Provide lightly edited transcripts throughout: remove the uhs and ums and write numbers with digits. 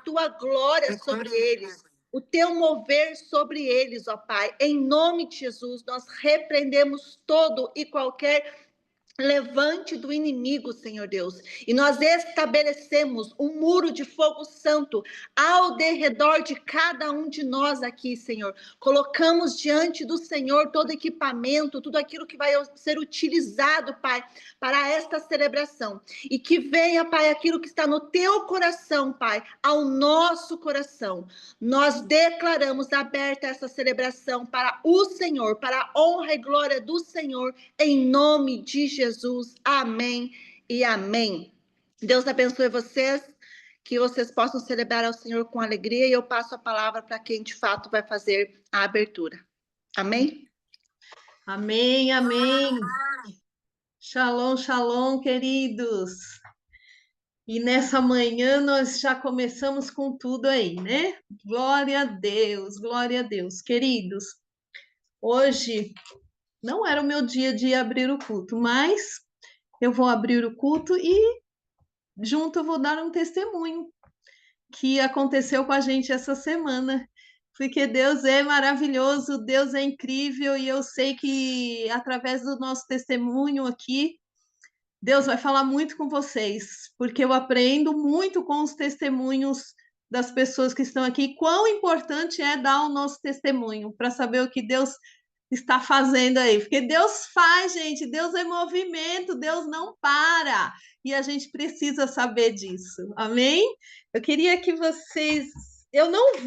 tua glória sobre eles, o teu mover sobre eles, ó Pai. Em nome de Jesus, nós repreendemos todo e qualquer levante do inimigo, Senhor Deus, e nós estabelecemos um muro de fogo santo ao derredor de cada um de nós aqui, Senhor. Colocamos diante do Senhor todo equipamento, tudo aquilo que vai ser utilizado, Pai, para esta celebração. E que venha, Pai, aquilo que está no teu coração, Pai, ao nosso coração. Nós declaramos aberta essa celebração para o Senhor, para a honra e glória do Senhor, em nome de Jesus. Amém e amém. Deus abençoe vocês, que vocês possam celebrar ao Senhor com alegria, e eu passo a palavra para quem de fato vai fazer a abertura. Amém? Amém, amém. Shalom, shalom, queridos. E nessa manhã nós já começamos com tudo aí, né? Glória a Deus, glória a Deus. Queridos, hoje não era o meu dia de abrir o culto, mas eu vou abrir o culto e junto eu vou dar um testemunho que aconteceu com a gente essa semana. Porque Deus é maravilhoso, Deus é incrível, e eu sei que através do nosso testemunho aqui, Deus vai falar muito com vocês, porque eu aprendo muito com os testemunhos das pessoas que estão aqui, quão importante é dar o nosso testemunho, para saber o que Deus está fazendo aí, porque Deus faz, gente, Deus é movimento, Deus não para, e a gente precisa saber disso, amém? Eu queria que vocês, eu não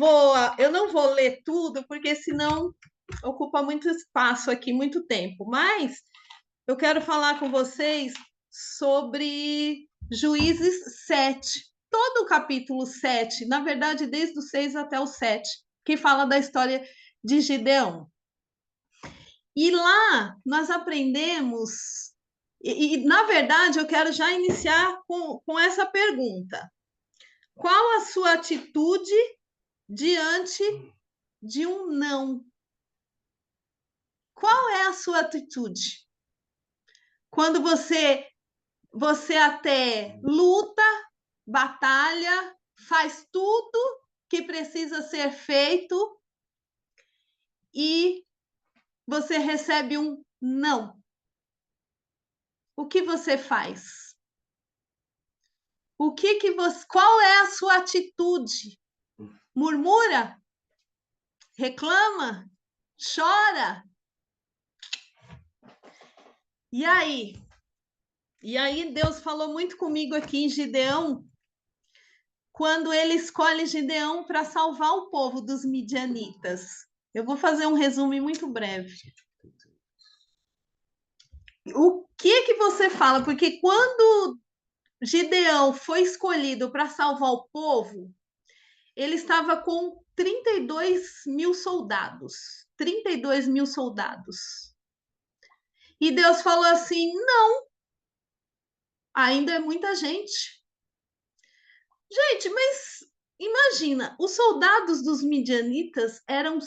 vou ler tudo, porque senão ocupa muito espaço aqui, muito tempo, mas eu quero falar com vocês sobre Juízes 7, todo o capítulo 7, na verdade, desde o 6 até o 7, que fala da história de Gideão. E lá nós aprendemos, na verdade, eu quero já iniciar com essa pergunta: qual a sua atitude diante de um não? Qual é a sua atitude? Quando você até luta, batalha, faz tudo que precisa ser feito e você recebe um não. O que você faz? Qual é a sua atitude? Murmura? Reclama? Chora? E aí? E aí Deus falou muito comigo aqui em Gideão, quando ele escolhe Gideão para salvar o povo dos midianitas. Eu vou fazer um resumo muito breve. O que você fala? Porque quando Gideão foi escolhido para salvar o povo, ele estava com 32 mil soldados. 32 mil soldados. E Deus falou assim: não, ainda é muita gente. Gente, mas imagina, os soldados dos midianitas eram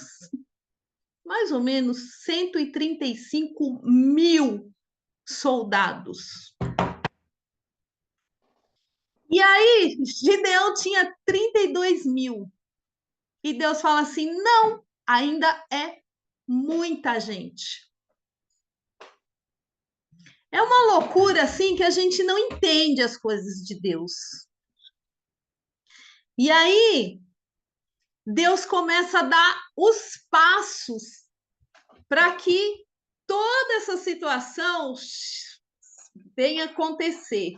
mais ou menos 135 mil soldados. E aí, Gideão tinha 32 mil. E Deus fala assim: não, ainda é muita gente. É uma loucura assim que a gente não entende as coisas de Deus. E aí, Deus começa a dar os passos para que toda essa situação venha acontecer.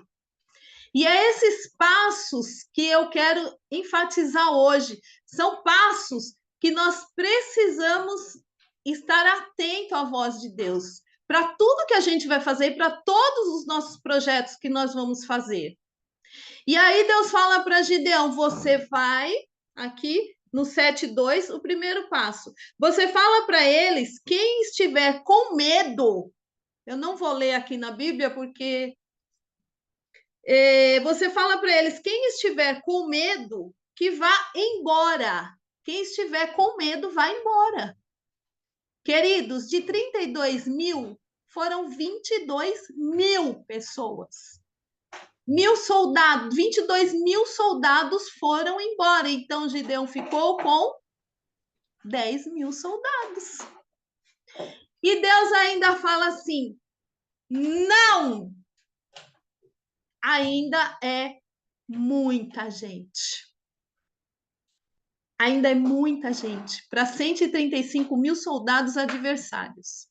E é esses passos que eu quero enfatizar hoje. São passos que nós precisamos estar atento à voz de Deus, para tudo que a gente vai fazer, para todos os nossos projetos que nós vamos fazer. E aí Deus fala para Gideão: você vai aqui no 7:2, o primeiro passo. Você fala para eles, quem estiver com medo, eu não vou ler aqui na Bíblia porque você fala para eles, quem estiver com medo, que vá embora. Quem estiver com medo, vá embora. Queridos, de 32 mil, foram 22 mil pessoas. 22 mil soldados foram embora. Então, Gideão ficou com 10 mil soldados. E Deus ainda fala assim, não! Ainda é muita gente. Ainda é muita gente. Para 135 mil soldados adversários.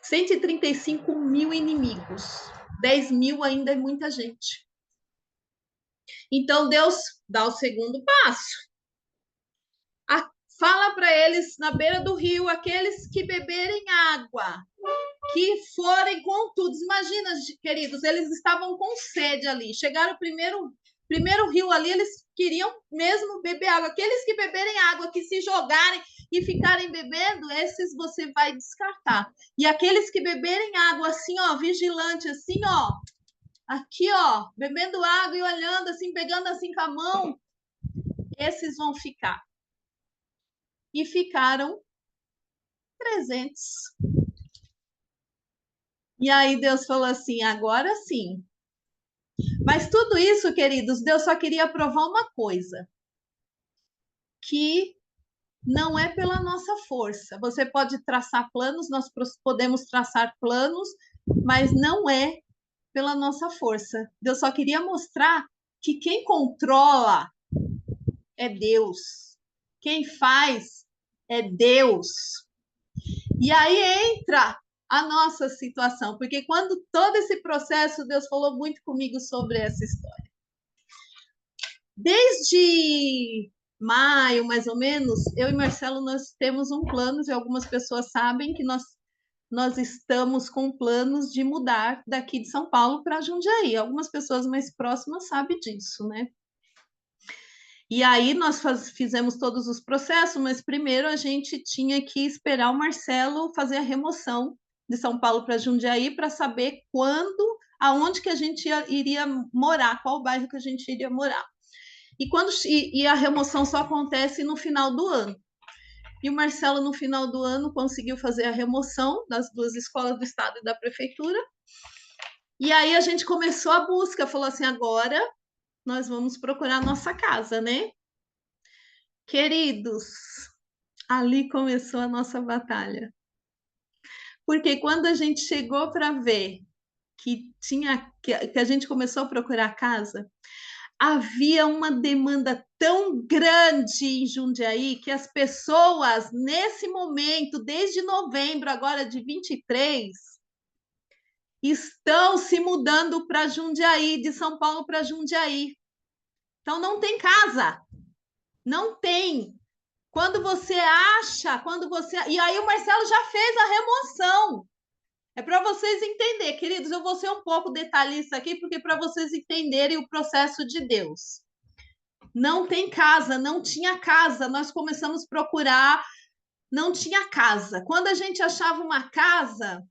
135 mil inimigos. 10 mil ainda é muita gente. Então, Deus dá o segundo passo. Fala para eles, na beira do rio, aqueles que beberem água, que forem com tudo. Imagina, queridos, eles estavam com sede ali. Chegaram primeiro rio ali, eles queriam mesmo beber água. Aqueles que beberem água, que se jogarem e ficarem bebendo, esses você vai descartar. E aqueles que beberem água assim, ó, vigilante, assim, ó, aqui, ó, bebendo água e olhando assim, pegando assim com a mão, esses vão ficar. E ficaram 300. E aí Deus falou assim, agora sim. Mas tudo isso, queridos, Deus só queria provar uma coisa, que não é pela nossa força. Você pode traçar planos, nós podemos traçar planos, mas não é pela nossa força. Deus só queria mostrar que quem controla é Deus. Quem faz é Deus. E aí entra a nossa situação, porque quando todo esse processo, Deus falou muito comigo sobre essa história. Desde maio, mais ou menos, eu e Marcelo, nós temos um plano, e algumas pessoas sabem que nós estamos com planos de mudar daqui de São Paulo para Jundiaí. Algumas pessoas mais próximas sabem disso, né? E aí nós fizemos todos os processos, mas primeiro a gente tinha que esperar o Marcelo fazer a remoção de São Paulo para Jundiaí para saber quando, aonde que a gente iria morar, qual bairro que a gente iria morar. E a remoção só acontece no final do ano. E o Marcelo, no final do ano, conseguiu fazer a remoção das duas escolas do estado e da prefeitura. E aí a gente começou a busca, falou assim, agora nós vamos procurar nossa casa, né? Queridos, ali começou a nossa batalha. Porque quando a gente chegou para ver que a gente começou a procurar casa, havia uma demanda tão grande em Jundiaí que as pessoas, nesse momento, desde novembro agora de 23, estão se mudando para Jundiaí, de São Paulo para Jundiaí. Então, não tem casa. Não tem. E aí o Marcelo já fez a remoção. É para vocês entenderem, queridos, eu vou ser um pouco detalhista aqui, porque para vocês entenderem o processo de Deus. Não tem casa, não tinha casa. Nós começamos a procurar, não tinha casa. Quando a gente achava uma casa,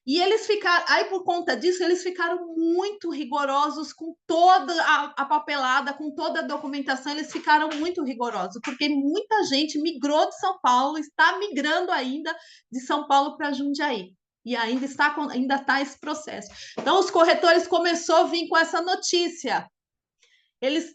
e eles ficaram, aí por conta disso, eles ficaram muito rigorosos com toda a papelada, com toda a documentação, eles ficaram muito rigorosos, porque muita gente migrou de São Paulo, está migrando ainda de São Paulo para Jundiaí. E ainda está esse processo. Então, os corretores começaram a vir com essa notícia. Eles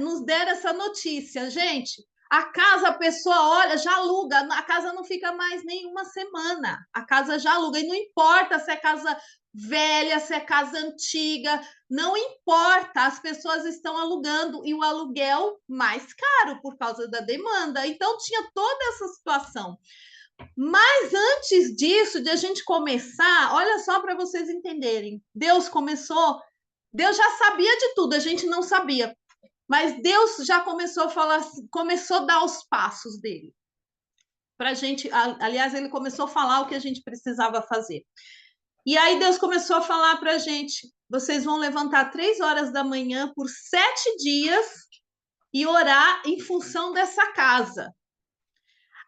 nos deram essa notícia, gente. A casa, a pessoa olha, já aluga, a casa não fica mais nem uma semana. A casa já aluga, e não importa se é casa velha, se é casa antiga, não importa, as pessoas estão alugando e o aluguel mais caro por causa da demanda. Então, tinha toda essa situação. Mas antes disso, de a gente começar, olha só para vocês entenderem, Deus já sabia de tudo, a gente não sabia. Mas Deus já começou a falar, começou a dar os passos dele. Para a gente, aliás, ele começou a falar o que a gente precisava fazer. E aí Deus começou a falar para a gente, vocês vão levantar 3 horas da manhã por 7 dias e orar em função dessa casa.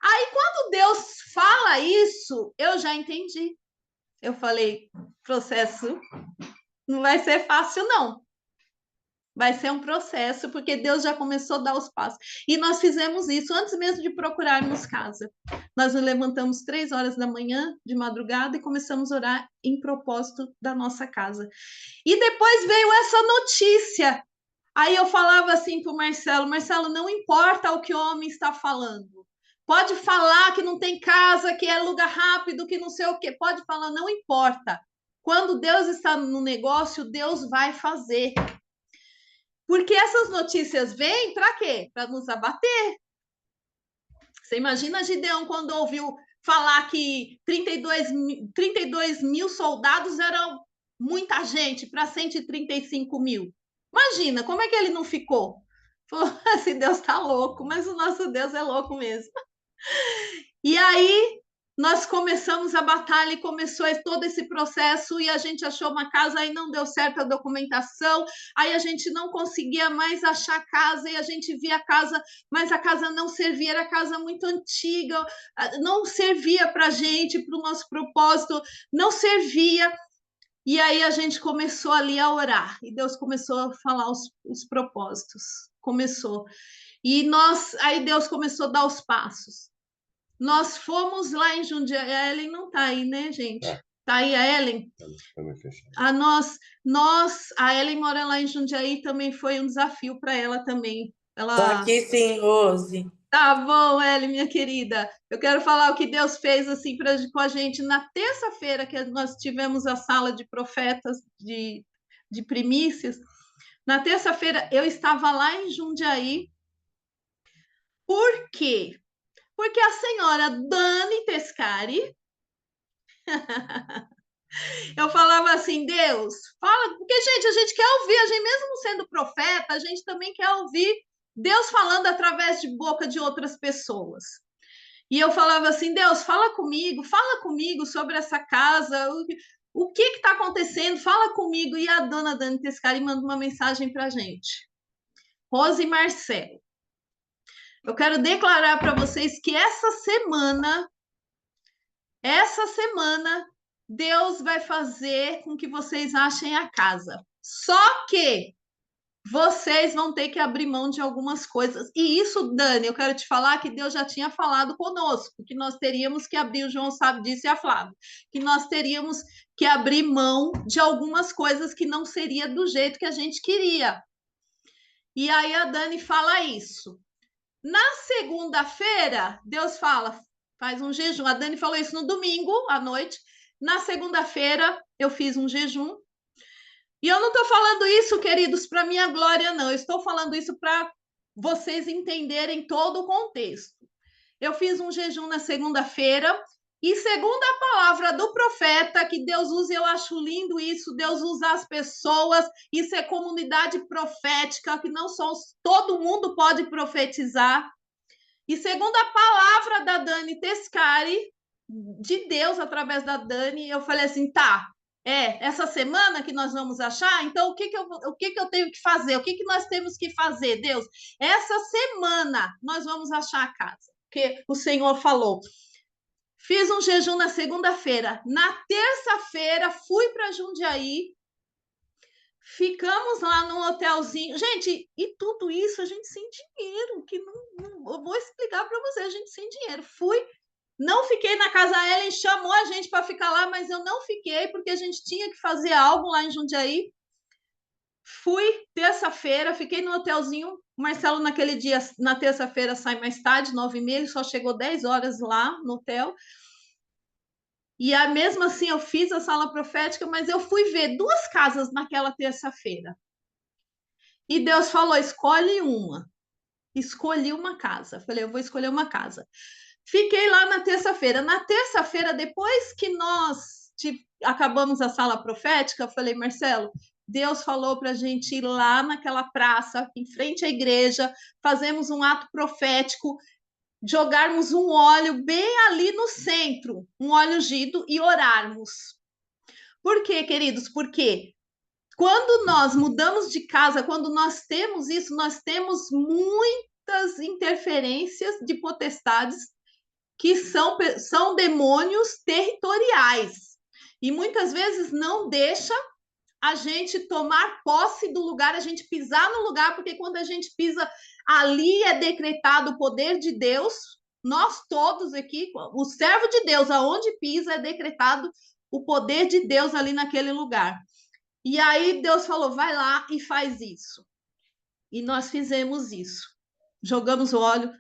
Aí, quando Deus fala isso, eu já entendi. Eu falei, processo não vai ser fácil, não. Vai ser um processo, porque Deus já começou a dar os passos. E nós fizemos isso antes mesmo de procurarmos casa. Nós nos levantamos 3 horas da manhã, de madrugada, e começamos a orar em propósito da nossa casa. E depois veio essa notícia. Aí eu falava assim para o Marcelo, Marcelo, não importa o que o homem está falando. Pode falar que não tem casa, que é lugar rápido, que não sei o quê. Pode falar, não importa. Quando Deus está no negócio, Deus vai fazer. Porque essas notícias vêm para quê? Para nos abater. Você imagina Gideão quando ouviu falar que 32 mil soldados eram muita gente para 135 mil. Imagina, como é que ele não ficou? Falou, esse Deus está louco, mas o nosso Deus é louco mesmo. E aí nós começamos a batalha e começou todo esse processo e a gente achou uma casa, aí não deu certo a documentação, aí a gente não conseguia mais achar a casa e a gente via a casa, mas a casa não servia, era casa muito antiga, não servia para a gente, para o nosso propósito, não servia. E aí a gente começou ali a orar e Deus começou a falar os propósitos, começou. E aí Deus começou a dar os passos. Nós fomos lá em Jundiaí. A Ellen não está aí, né, gente? Está aí a Ellen? A Ellen mora lá em Jundiaí, também foi um desafio para ela também. Estou aqui sim, Rose. Tá bom, Ellen, minha querida. Eu quero falar o que Deus fez assim com a gente na terça-feira, que nós tivemos a sala de profetas de primícias. Na terça-feira eu estava lá em Jundiaí. Por quê? Porque a senhora Dani Tescari, eu falava assim, Deus, fala, porque, gente, a gente quer ouvir, a gente mesmo sendo profeta, a gente também quer ouvir Deus falando através de boca de outras pessoas. E eu falava assim, Deus, fala comigo sobre essa casa, o que está acontecendo, fala comigo. E a dona Dani Tescari manda uma mensagem para a gente. Rose e Marcelo, eu quero declarar para vocês que essa semana, Deus vai fazer com que vocês achem a casa. Só que vocês vão ter que abrir mão de algumas coisas. E isso, Dani, eu quero te falar que Deus já tinha falado conosco, que nós teríamos que abrir, o João sabe disso e a Flávia, que nós teríamos que abrir mão de algumas coisas que não seria do jeito que a gente queria. E aí a Dani fala isso. Na segunda-feira, Deus faz um jejum. A Dani falou isso no domingo à noite. Na segunda-feira, eu fiz um jejum. E eu não estou falando isso, queridos, para minha glória, não. Eu estou falando isso para vocês entenderem todo o contexto. Eu fiz um jejum na segunda-feira. E segundo a palavra do profeta, que Deus usa, eu acho lindo isso, Deus usa as pessoas, isso é comunidade profética, que não só todo mundo pode profetizar. E segundo a palavra da Dani Tescari, de Deus, através da Dani, eu falei assim, tá, essa semana que nós vamos achar, então o que eu tenho que fazer? O que nós temos que fazer, Deus? Essa semana nós vamos achar a casa, porque o Senhor falou. Fiz um jejum na segunda-feira. Na terça-feira, fui para Jundiaí. Ficamos lá num hotelzinho. Gente, e tudo isso a gente sem dinheiro, que não eu vou explicar para você, a gente sem dinheiro. Não fiquei na casa, a Ellen chamou a gente para ficar lá, mas eu não fiquei, porque a gente tinha que fazer algo lá em Jundiaí. Fui terça-feira, fiquei no hotelzinho. O Marcelo, naquele dia, na terça-feira, sai mais tarde, 9h30, ele só chegou 10 horas lá no hotel. E mesmo assim eu fiz a sala profética, mas eu fui ver 2 casas naquela terça-feira. E Deus falou, escolhe uma. Escolhi uma casa. Falei, eu vou escolher uma casa. Fiquei lá na terça-feira. Na terça-feira, depois que nós acabamos a sala profética, eu falei, Marcelo, Deus falou para a gente ir lá naquela praça, em frente à igreja, fazemos um ato profético, jogarmos um óleo bem ali no centro, um óleo ungido, e orarmos. Por quê, queridos? Porque quando nós mudamos de casa, quando nós temos isso, nós temos muitas interferências de potestades que são demônios territoriais. E muitas vezes não deixa a gente tomar posse do lugar, a gente pisar no lugar, porque quando a gente pisa ali é decretado o poder de Deus, nós todos aqui, o servo de Deus, aonde pisa é decretado o poder de Deus ali naquele lugar. E aí Deus falou, vai lá e faz isso. E nós fizemos isso. Jogamos o óleo,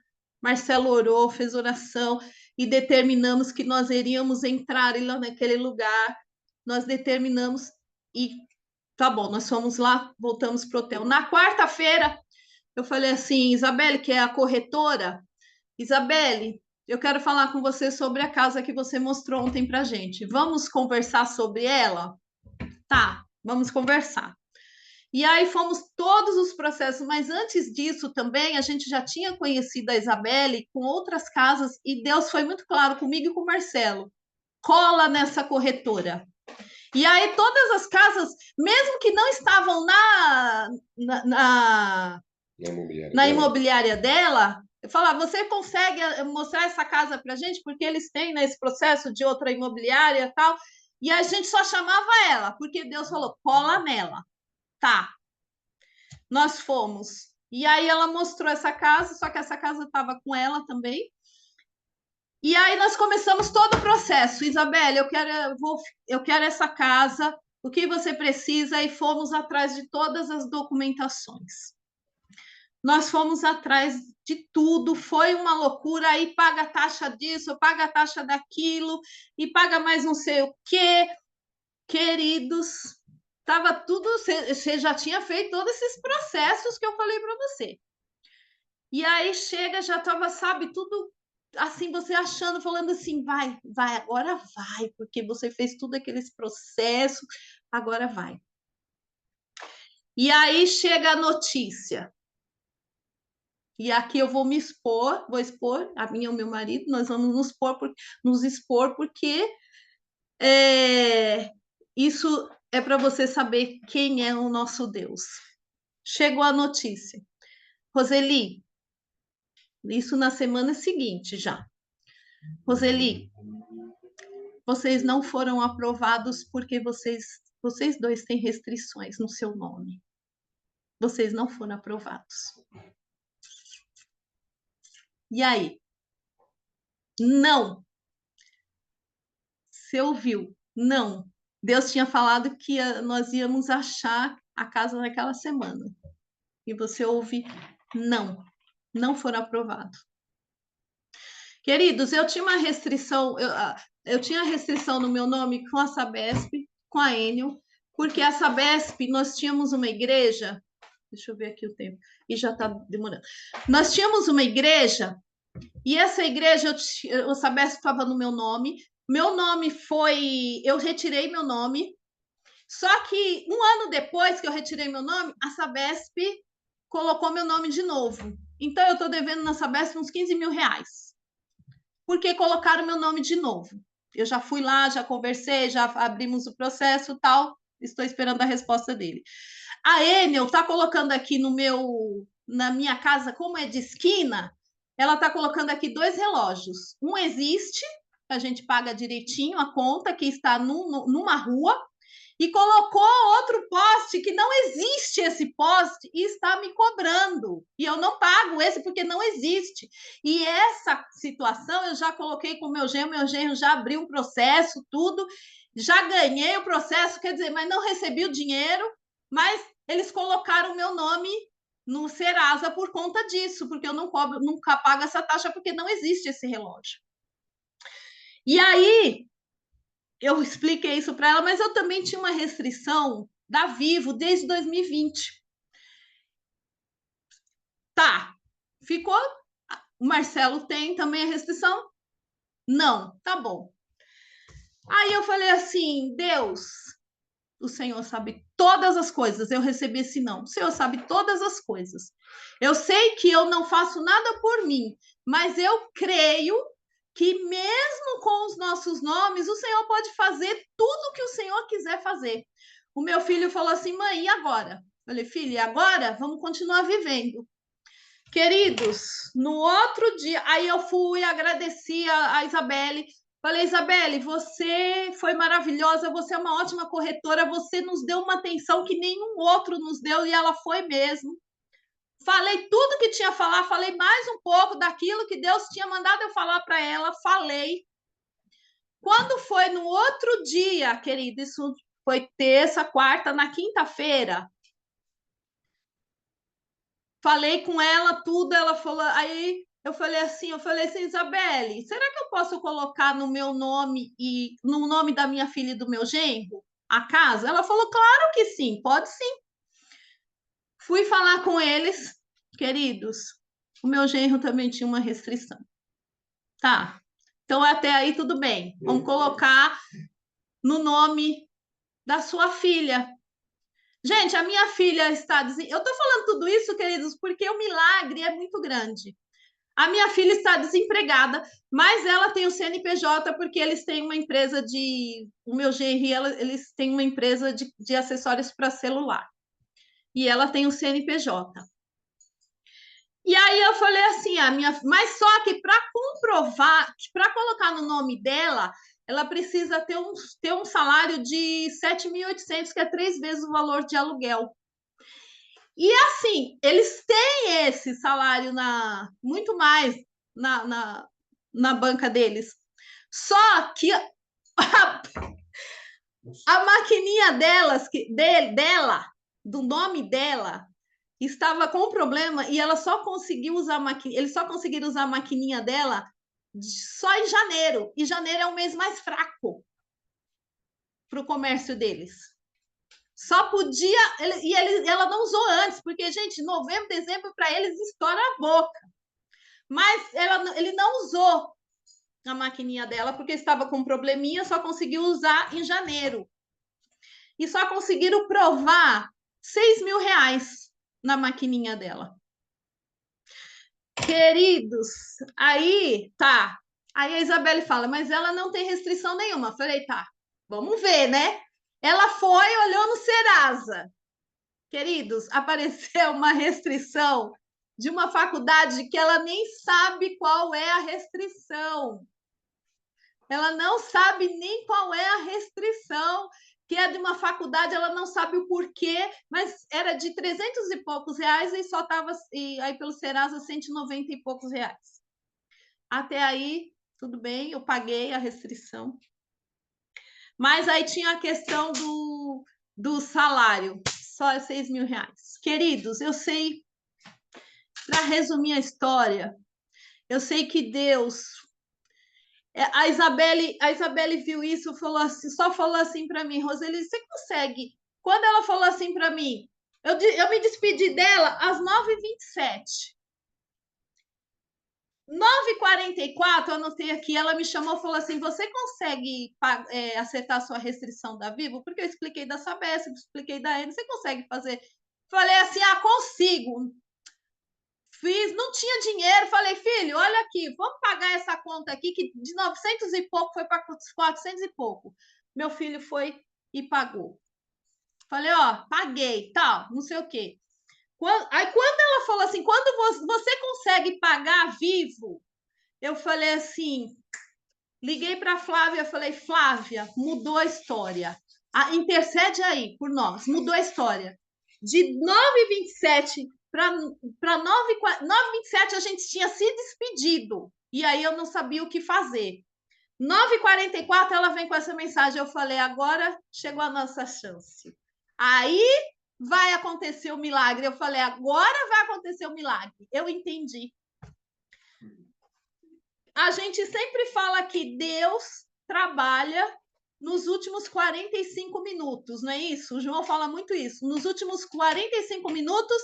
Marcelo orou, fez oração e determinamos que nós iríamos entrar lá naquele lugar. Nós determinamos e tá bom, nós fomos lá, voltamos para o hotel. Na quarta-feira, eu falei assim, Isabelle, que é a corretora, Isabelle, eu quero falar com você sobre a casa que você mostrou ontem para gente. Vamos conversar sobre ela? Tá, vamos conversar. E aí fomos todos os processos, mas antes disso também a gente já tinha conhecido a Isabelle com outras casas e Deus foi muito claro comigo e com o Marcelo. Cola nessa corretora. E aí todas as casas, mesmo que não estavam na imobiliária dela, eu falava, você consegue mostrar essa casa para a gente? Porque eles têm esse processo de outra imobiliária e tal. E a gente só chamava ela, porque Deus falou, cola nela. Tá. Nós fomos. E aí ela mostrou essa casa, só que essa casa estava com ela também. E aí nós começamos todo o processo. Isabelle, eu quero essa casa, o que você precisa? E fomos atrás de todas as documentações. Nós fomos atrás de tudo, foi uma loucura, aí paga a taxa disso, paga a taxa daquilo, e paga mais não sei o quê. Queridos, estava tudo, você já tinha feito todos esses processos que eu falei para você. E aí chega, já estava, sabe, tudo assim, você achando, falando assim, vai, agora vai, porque você fez tudo aqueles processos, agora vai. E aí chega a notícia. E aqui eu vou expor, a minha e o meu marido, nós vamos nos expor, porque isso é para você saber quem é o nosso Deus. Chegou a notícia. Roseli, isso na semana seguinte já. Roseli, vocês não foram aprovados porque vocês dois têm restrições no seu nome. Vocês não foram aprovados. E aí? Não. Você ouviu? Não. Deus tinha falado que nós íamos achar a casa naquela semana. E você ouve? Não. Não foram aprovados. Queridos, eu tinha uma restrição, eu tinha restrição no meu nome com a Sabesp, com a Enel, porque a Sabesp, nós tínhamos uma igreja, deixa eu ver aqui o tempo, e já está demorando. Nós tínhamos uma igreja, e essa igreja, a Sabesp estava no meu nome eu retirei meu nome, só que um ano depois que eu retirei meu nome, a Sabesp colocou meu nome de novo. Então, eu estou devendo na Sabesp uns 15 mil reais. Porque colocaram meu nome de novo. Eu já fui lá, já conversei, já abrimos o processo e tal. Estou esperando a resposta dele. A Enel está colocando aqui na minha casa, como é de esquina, ela está colocando aqui 2 relógios. Um existe, a gente paga direitinho a conta, que está numa rua, e colocou outro poste que não existe esse poste e está me cobrando. E eu não pago esse porque não existe. E essa situação eu já coloquei com o meu genro já abriu um processo, tudo, já ganhei o processo, quer dizer, mas não recebi o dinheiro, mas eles colocaram o meu nome no Serasa por conta disso, porque eu não cobro, nunca pago essa taxa porque não existe esse relógio. E aí, eu expliquei isso para ela, mas eu também tinha uma restrição da Vivo desde 2020. Tá, ficou? O Marcelo tem também a restrição? Não, tá bom. Aí eu falei assim, Deus, o Senhor sabe todas as coisas. Eu recebi esse não. O Senhor sabe todas as coisas. Eu sei que eu não faço nada por mim, mas eu creio que mesmo com os nossos nomes, o Senhor pode fazer tudo o que o Senhor quiser fazer. O meu filho falou assim, mãe, e agora? Eu falei, filho, e agora? Vamos continuar vivendo. Queridos, no outro dia, aí eu fui, agradeci a Isabelle, Falei, Isabelle, você foi maravilhosa, você é uma ótima corretora, você nos deu uma atenção que nenhum outro nos deu, e ela foi mesmo. Falei tudo que tinha a falar, falei mais um pouco daquilo que Deus tinha mandado eu falar para ela, falei. Quando foi no outro dia, querido, isso foi terça, quarta, na quinta-feira, falei com ela tudo, ela falou, aí eu falei assim, Isabelle, será que eu posso colocar no meu nome e no nome da minha filha e do meu genro a casa? Ela falou, claro que sim, pode sim. Fui falar com eles, queridos, o meu genro também tinha uma restrição. Tá, então até aí tudo bem. Vamos colocar no nome da sua filha. Gente, a minha filha está dizendo. Eu estou falando tudo isso, queridos, porque o milagre é muito grande. A minha filha está desempregada, mas ela tem o CNPJ porque eles têm uma empresa de. O meu genro e eles têm uma empresa de acessórios para celular. E ela tem o CNPJ. E aí eu falei assim, mas só que para comprovar, para colocar no nome dela, ela precisa ter um salário de 7.800, que é 3 vezes o valor de aluguel. E assim, eles têm esse salário muito mais na banca deles. Só que a maquininha dela, do nome dela, estava com problema e ela só conseguiu usar eles só conseguiram usar a maquininha dela só em janeiro. E janeiro é o mês mais fraco para o comércio deles. Só podia. Ela não usou antes, porque, gente, novembro, dezembro, para eles estoura a boca. Mas ele não usou a maquininha dela, porque estava com um probleminha, só conseguiu usar em janeiro. E só conseguiram provar R$6.000 na maquininha dela. Queridos, aí tá. Aí a Isabelle fala, mas ela não tem restrição nenhuma. Falei, tá, vamos ver, né? Ela foi, olhou no Serasa. Queridos, apareceu uma restrição de uma faculdade que ela nem sabe qual é a restrição. Ela não sabe nem qual é a restrição, que é de uma faculdade, ela não sabe o porquê, mas era de 300 e poucos reais e só estava, aí pelo Serasa, 190 e poucos reais. Até aí, tudo bem, eu paguei a restrição. Mas aí tinha a questão do salário, só R$6.000. Queridos, eu sei, para resumir a história, eu sei que Deus... A Isabelle viu isso, só falou assim para mim, Roseli, você consegue? Quando ela falou assim para mim, eu me despedi dela às 9h27. 9h44, eu anotei aqui, ela me chamou e falou assim, você consegue acertar a sua restrição da Vivo? Porque eu expliquei da Sabesp, expliquei da Eni, você consegue fazer? Falei assim, consigo. Fiz, não tinha dinheiro, falei, filho, olha aqui, vamos pagar essa conta aqui, que de 900 e pouco foi para 400 e pouco. Meu filho foi e pagou. Falei, paguei, tal, não sei o quê. Aí quando ela falou assim, quando você consegue pagar Vivo, eu falei assim, liguei para a Flávia, falei, Flávia, mudou a história. Intercede aí por nós, mudou a história. De 9h27 para 9h27 a gente tinha se despedido. E aí eu não sabia o que fazer. 9h44 ela vem com essa mensagem. Eu falei, agora chegou a nossa chance. Aí vai acontecer o milagre. Eu falei, agora vai acontecer o milagre. Eu entendi. A gente sempre fala que Deus trabalha nos últimos 45 minutos, não é isso? O João fala muito isso. Nos últimos 45 minutos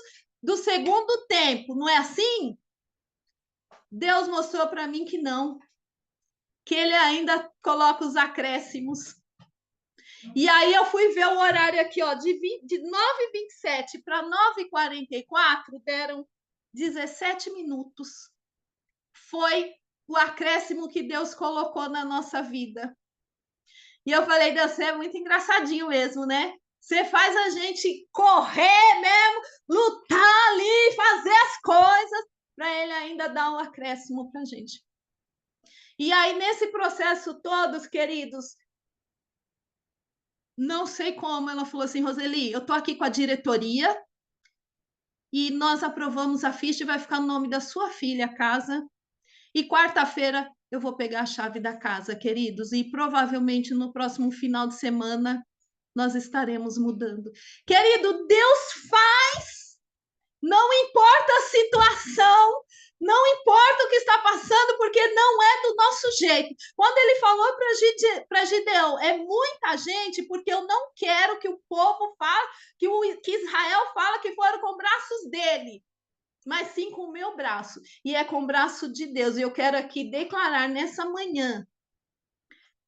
do segundo tempo, não é assim? Deus mostrou para mim que não. Que ele ainda coloca os acréscimos. E aí eu fui ver o horário aqui, de 9h27 para 9h44, deram 17 minutos. Foi o acréscimo que Deus colocou na nossa vida. E eu falei, Deus, você é muito engraçadinho mesmo, né? Você faz a gente correr mesmo, lutar ali, fazer as coisas, para ele ainda dar um acréscimo para a gente. E aí, nesse processo todos, queridos, não sei como, ela falou assim, Roseli, eu tô aqui com a diretoria e nós aprovamos a ficha e vai ficar no nome da sua filha a casa. E quarta-feira eu vou pegar a chave da casa, queridos, e provavelmente no próximo final de semana nós estaremos mudando. Querido, Deus faz, não importa a situação, não importa o que está passando, porque não é do nosso jeito. Quando ele falou para Gideão, é muita gente, porque eu não quero que o povo fale, que Israel fala que foram com braços dele, mas sim com o meu braço, e é com o braço de Deus. E eu quero aqui declarar nessa manhã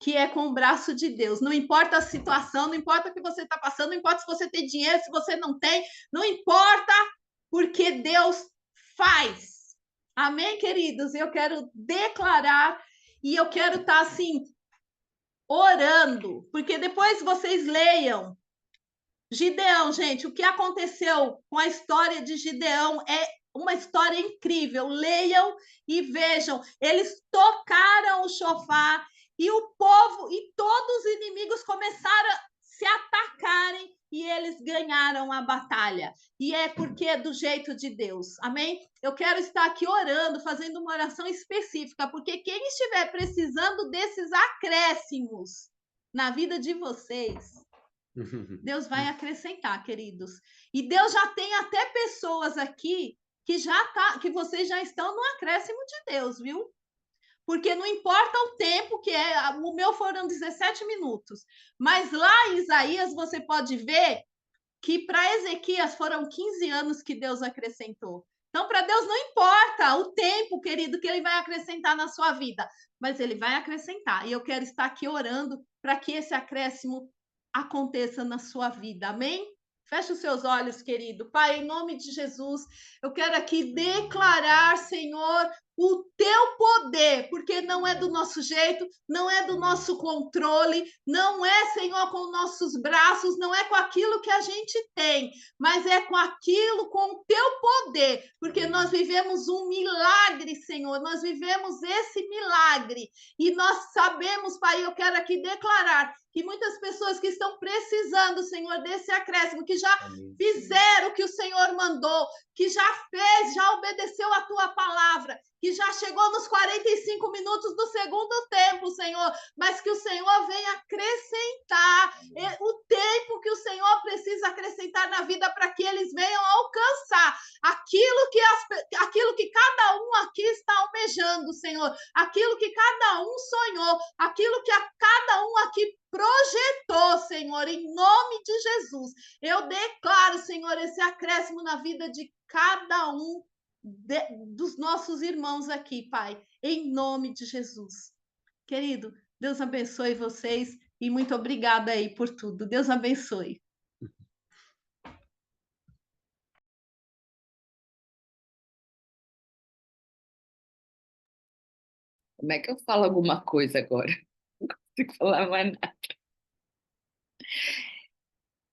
que é com o braço de Deus. Não importa a situação, não importa o que você está passando, não importa se você tem dinheiro, se você não tem, não importa, porque Deus faz. Amém, queridos? Eu quero declarar e eu quero estar assim, orando, porque depois vocês leiam Gideão, gente, o que aconteceu com a história de Gideão é uma história incrível. Leiam e vejam. Eles tocaram o chofar e o povo e todos os inimigos começaram a se atacarem e eles ganharam a batalha. E é porque é do jeito de Deus. Amém? Eu quero estar aqui orando, fazendo uma oração específica, porque quem estiver precisando desses acréscimos na vida de vocês, Deus vai acrescentar, queridos. E Deus já tem até pessoas aqui que vocês já estão no acréscimo de Deus, viu? Porque não importa o tempo que é, o meu foram 17 minutos, mas lá em Isaías você pode ver que para Ezequias foram 15 anos que Deus acrescentou. Então, para Deus não importa o tempo, querido, que ele vai acrescentar na sua vida, mas ele vai acrescentar. E eu quero estar aqui orando para que esse acréscimo aconteça na sua vida. Amém? Feche os seus olhos, querido. Pai, em nome de Jesus, eu quero aqui declarar, Senhor, o teu poder, porque não é do nosso jeito, não é do nosso controle, não é, Senhor, com nossos braços, não é com aquilo que a gente tem, mas é com aquilo, com o teu poder, porque nós vivemos um milagre, Senhor, nós vivemos esse milagre, e nós sabemos, Pai, eu quero aqui declarar que muitas pessoas que estão precisando, Senhor, desse acréscimo, que já fizeram o que o Senhor mandou, que já fez, já obedeceu a tua palavra, que já chegou nos 45 minutos do segundo tempo, Senhor, mas que o Senhor venha acrescentar o tempo que o Senhor precisa acrescentar na vida para que eles venham alcançar aquilo que cada um aqui está almejando, Senhor, aquilo que cada um sonhou, aquilo que cada um aqui projetou, Senhor, em nome de Jesus. Eu declaro, Senhor, esse acréscimo na vida de cada um dos nossos irmãos aqui, Pai, em nome de Jesus. Querido, Deus abençoe vocês e muito obrigada aí por tudo. Deus abençoe. Como é que eu falo alguma coisa agora? Não consigo falar mais nada.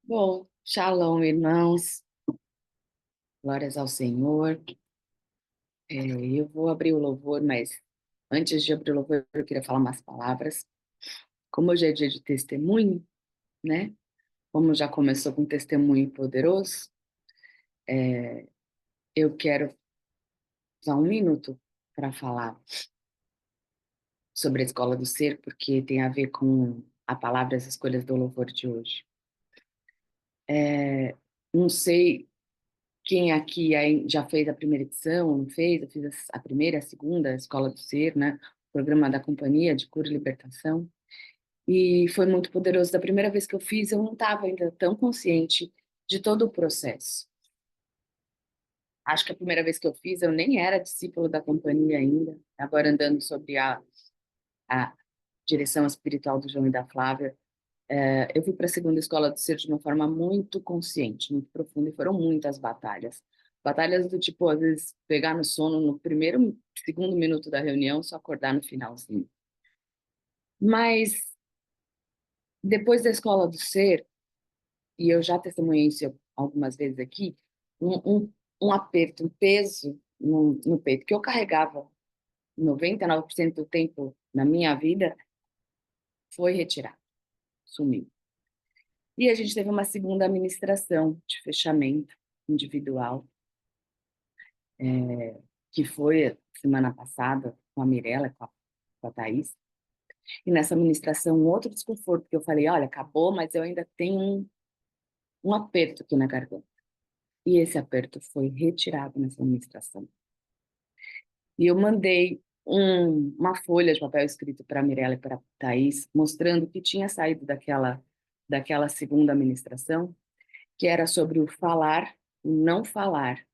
Bom, shalom, irmãos. Glórias ao Senhor. Eu vou abrir o louvor, mas antes de abrir o louvor, eu queria falar umas palavras. Como hoje é dia de testemunho, né? Como já começou com um testemunho poderoso, eu quero usar um minuto para falar sobre a Escola do Ser, porque tem a ver com a palavra e as escolhas do louvor de hoje. Não sei quem aqui já fez a primeira edição, não fez? Eu fiz a primeira, a segunda, a Escola do Ser, né? O programa da Companhia de Cura e Libertação. E foi muito poderoso. Da primeira vez que eu fiz, eu não estava ainda tão consciente de todo o processo. Acho que a primeira vez que eu fiz, eu nem era discípulo da companhia ainda, agora andando sobre a direção espiritual do João e da Flávia. Eu fui para a segunda Escola do Ser de uma forma muito consciente, muito profunda, e foram muitas batalhas. Batalhas do tipo, às vezes, pegar no sono no primeiro, segundo minuto da reunião, só acordar no finalzinho. Mas, depois da Escola do Ser, e eu já testemunhei isso algumas vezes aqui, um aperto, um peso no peito que eu carregava 99% do tempo na minha vida, foi retirado, sumiu. E a gente teve uma segunda ministração de fechamento individual, que foi semana passada com a Mirella, com a Thaís. E nessa ministração, um outro desconforto, que eu falei, olha, acabou, mas eu ainda tenho um aperto aqui na garganta. E esse aperto foi retirado nessa ministração. E eu mandei uma folha de papel escrito para a Mirella e para a Thaís, mostrando que tinha saído daquela segunda ministração, que era sobre o falar e não falar.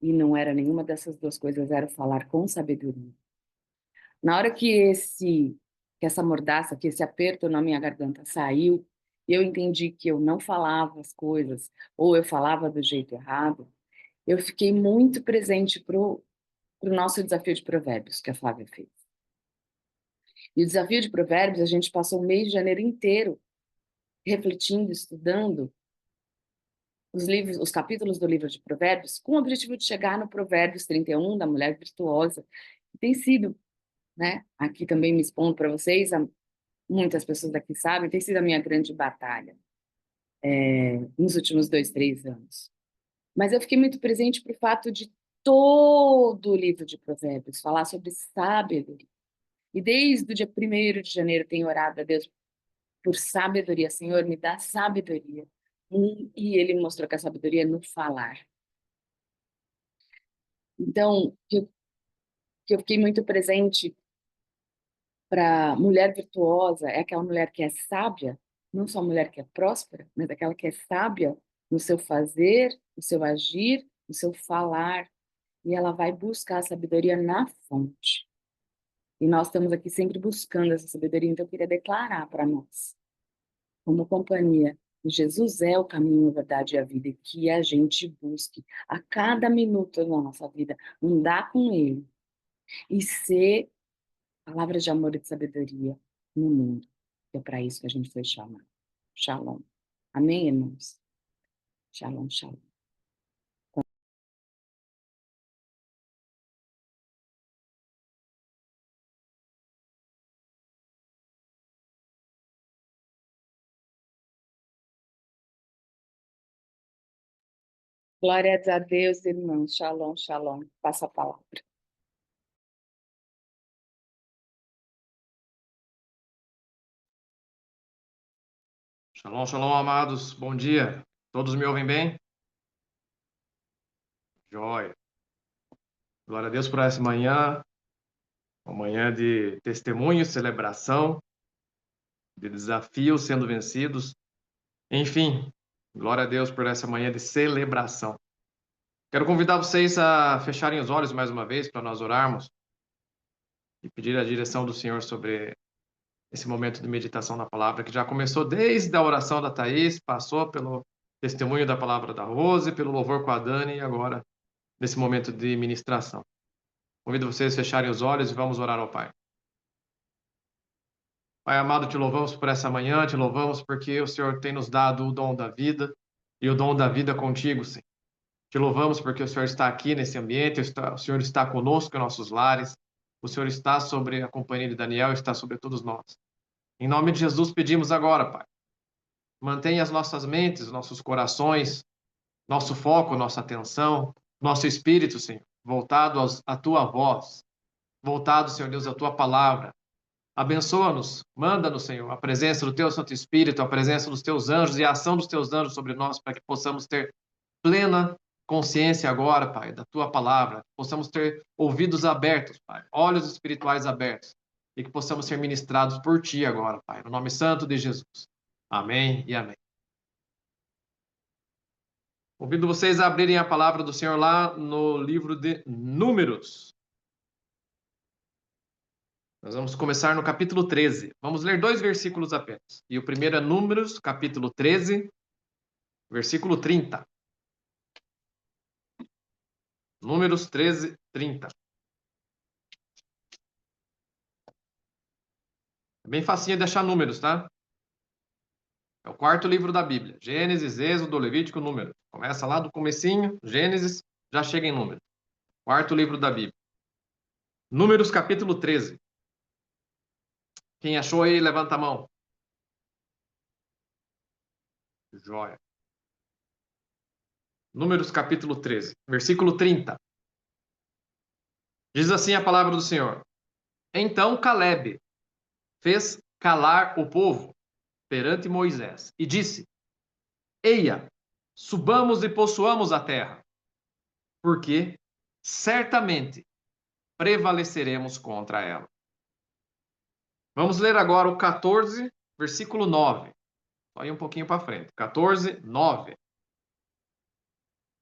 E não era nenhuma dessas duas coisas, era o falar com sabedoria. Na hora que essa mordaça, que esse aperto na minha garganta saiu, eu entendi que eu não falava as coisas, ou eu falava do jeito errado, eu fiquei muito presente pro nosso desafio de provérbios que a Flávia fez. E o desafio de provérbios, a gente passou o mês de janeiro inteiro refletindo, estudando os capítulos do livro de provérbios, com o objetivo de chegar no Provérbios 31, da mulher virtuosa, que tem sido, né, aqui também me expondo para vocês, muitas pessoas daqui sabem, tem sido a minha grande batalha nos últimos 2, 3 anos. Mas eu fiquei muito presente para o fato de todo o livro de provérbios falar sobre sabedoria. E desde o dia 1º de janeiro tenho orado a Deus por sabedoria. Senhor, me dá sabedoria. E ele mostrou que a sabedoria é no falar. Então, que eu fiquei muito presente para mulher virtuosa, é aquela mulher que é sábia, não só a mulher que é próspera, mas aquela que é sábia no seu fazer, no seu agir, no seu falar. E ela vai buscar a sabedoria na fonte. E nós estamos aqui sempre buscando essa sabedoria, então eu queria declarar para nós, como companhia, que Jesus é o caminho, a verdade e a vida, e que a gente busque a cada minuto da nossa vida, andar com Ele e ser palavras de amor e de sabedoria no mundo. É para isso que a gente foi chamado. Shalom. Amém, irmãos? Shalom, shalom. Glória a Deus, irmãos. Shalom, shalom. Passa a palavra. Shalom, shalom, amados. Bom dia. Todos me ouvem bem? Joia. Glória a Deus por essa manhã, uma manhã de testemunho, celebração, de desafios sendo vencidos. Enfim, glória a Deus por essa manhã de celebração. Quero convidar vocês a fecharem os olhos mais uma vez para nós orarmos e pedir a direção do Senhor sobre esse momento de meditação na palavra, que já começou desde a oração da Thaís, passou pelo testemunho da palavra da Rose, pelo louvor com a Dani e agora nesse momento de ministração. Convido vocês a fecharem os olhos e vamos orar ao Pai. Pai amado, te louvamos por essa manhã, te louvamos porque o Senhor tem nos dado o dom da vida e o dom da vida contigo, Senhor. Te louvamos porque o Senhor está aqui nesse ambiente, o Senhor está conosco em nossos lares, o Senhor está sobre a companhia de Daniel, está sobre todos nós. Em nome de Jesus pedimos agora, Pai, mantenha as nossas mentes, nossos corações, nosso foco, nossa atenção, nosso espírito, Senhor, voltado à Tua voz, voltado, Senhor Deus, à Tua palavra. Abençoa-nos, manda-nos, Senhor, a presença do Teu Santo Espírito, a presença dos Teus anjos e a ação dos Teus anjos sobre nós, para que possamos ter plena consciência agora, Pai, da Tua palavra, que possamos ter ouvidos abertos, Pai, olhos espirituais abertos, e que possamos ser ministrados por Ti agora, Pai, no nome santo de Jesus. Amém e amém. Convido vocês a abrirem a palavra do Senhor lá no livro de Números. Nós vamos começar no capítulo 13. Vamos ler 2 versículos apenas. E o primeiro é Números, capítulo 13, versículo 30. Números 13, 30. É bem facinho de achar números, tá? É o 4º livro da Bíblia. Gênesis, Êxodo, Levítico, Números. Começa lá do comecinho, Gênesis, já chega em Números. 4º livro da Bíblia. Números capítulo 13. Quem achou aí, levanta a mão. Joia. Números capítulo 13, versículo 30. Diz assim a palavra do Senhor. Então Calebe fez calar o povo perante Moisés e disse: Eia, subamos e possuamos a terra, porque certamente prevaleceremos contra ela. Vamos ler agora o 14, versículo 9. Só ir um pouquinho para frente. 14, 9.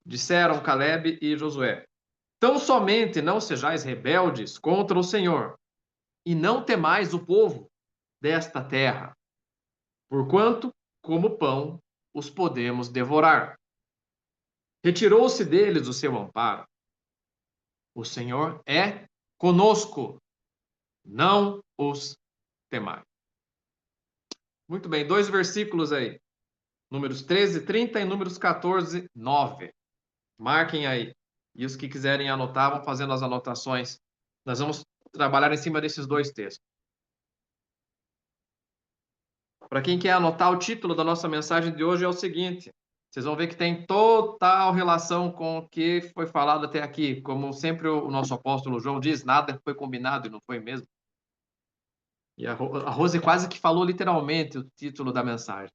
Disseram Calebe e Josué: Tão somente não sejais rebeldes contra o Senhor, e não temais o povo desta terra, porquanto, como pão, os podemos devorar. Retirou-se deles o seu amparo. O Senhor é conosco, não os temais. Muito bem, 2 versículos aí. Números 13, 30 e Números 14, 9. Marquem aí. E os que quiserem anotar, vão fazendo as anotações. Nós vamos trabalhar em cima desses 2 textos. Para quem quer anotar, o título da nossa mensagem de hoje é o seguinte. Vocês vão ver que tem total relação com o que foi falado até aqui. Como sempre o nosso apóstolo João diz, nada foi combinado e não foi mesmo. E a Rose quase que falou literalmente o título da mensagem.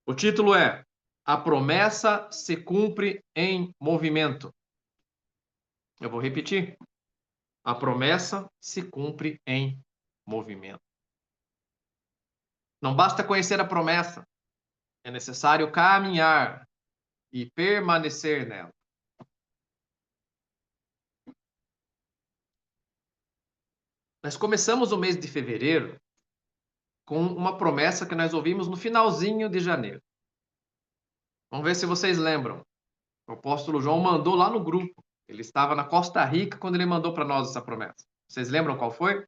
O título é A Promessa se Cumpre em Movimento. Eu vou repetir. A promessa se cumpre em movimento. Não basta conhecer a promessa. É necessário caminhar e permanecer nela. Nós começamos o mês de fevereiro com uma promessa que nós ouvimos no finalzinho de janeiro. Vamos ver se vocês lembram. O apóstolo João mandou lá no grupo. Ele estava na Costa Rica quando ele mandou para nós essa promessa. Vocês lembram qual foi?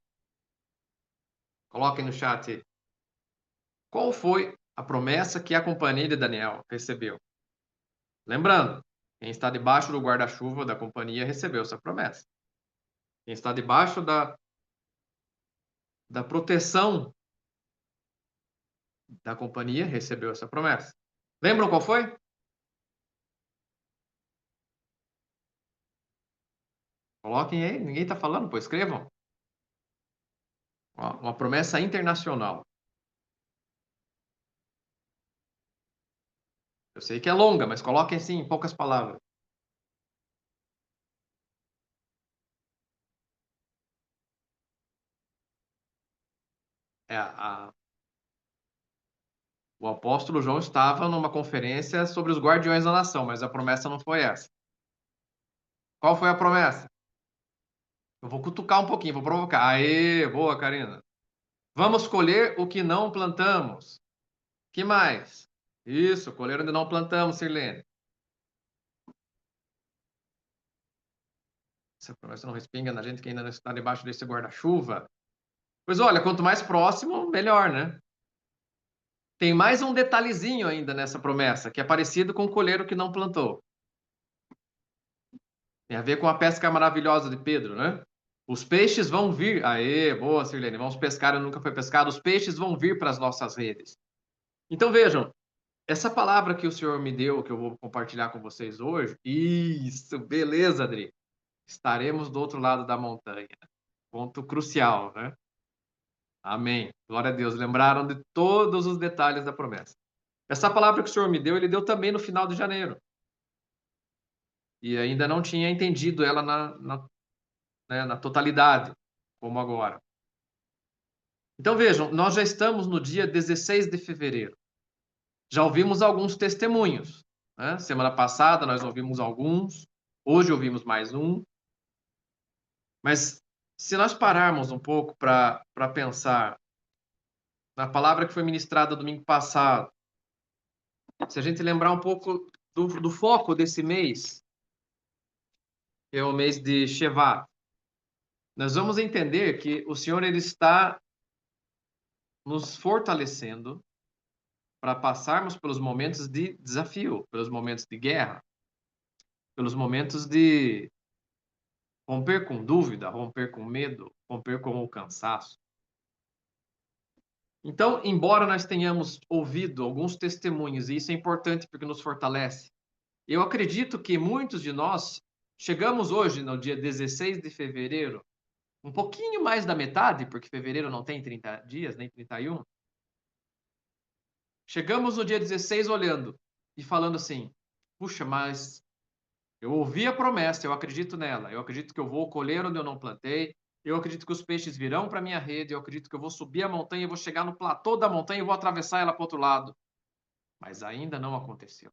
Coloquem no chat aí. Qual foi a promessa que a companhia de Daniel recebeu? Lembrando, quem está debaixo do guarda-chuva da companhia recebeu essa promessa. Quem está debaixo da proteção da companhia recebeu essa promessa. Lembram qual foi? Coloquem aí, ninguém está falando, pois escrevam. Ó, uma promessa internacional. Eu sei que é longa, mas coloquem assim, em poucas palavras. O apóstolo João estava numa conferência sobre os guardiões da nação, mas a promessa não foi essa. Qual foi a promessa? Eu vou cutucar um pouquinho, vou provocar. Aê, boa, Karina. Vamos colher o que não plantamos. Que mais? Isso, colher onde não plantamos, Sirlene. Essa promessa não respinga na gente que ainda não está debaixo desse guarda-chuva. Pois olha, quanto mais próximo, melhor, né? Tem mais um detalhezinho ainda nessa promessa, que é parecido com colher o que não plantou. Tem a ver com a pesca maravilhosa de Pedro, né? Os peixes vão vir. Aê, boa, Sirlene. Vamos pescar, eu nunca fui pescado. Os peixes vão vir para as nossas redes. Então vejam, essa palavra que o Senhor me deu, que eu vou compartilhar com vocês hoje, isso, beleza, Adri. Estaremos do outro lado da montanha. Ponto crucial, né? Amém. Glória a Deus. Lembraram de todos os detalhes da promessa. Essa palavra que o Senhor me deu, ele deu também no final de janeiro. E ainda não tinha entendido ela na totalidade, como agora. Então vejam, nós já estamos no dia 16 de fevereiro. Já ouvimos alguns testemunhos, né? Semana passada nós ouvimos alguns, hoje ouvimos mais um. Mas se nós pararmos um pouco para pensar na palavra que foi ministrada domingo passado, se a gente lembrar um pouco do foco desse mês, que é o mês de Shevat, nós vamos entender que o Senhor ele está nos fortalecendo para passarmos pelos momentos de desafio, pelos momentos de guerra, pelos momentos de romper com dúvida, romper com medo, romper com o cansaço. Então, embora nós tenhamos ouvido alguns testemunhos, e isso é importante porque nos fortalece, eu acredito que muitos de nós chegamos hoje, no dia 16 de fevereiro, um pouquinho mais da metade, porque fevereiro não tem 30 dias, nem 31. Chegamos no dia 16 olhando e falando assim: puxa, mas eu ouvi a promessa, eu acredito nela, eu acredito que eu vou colher onde eu não plantei, eu acredito que os peixes virão para minha rede, eu acredito que eu vou subir a montanha, eu vou chegar no platô da montanha e vou atravessar ela para o outro lado. Mas ainda não aconteceu.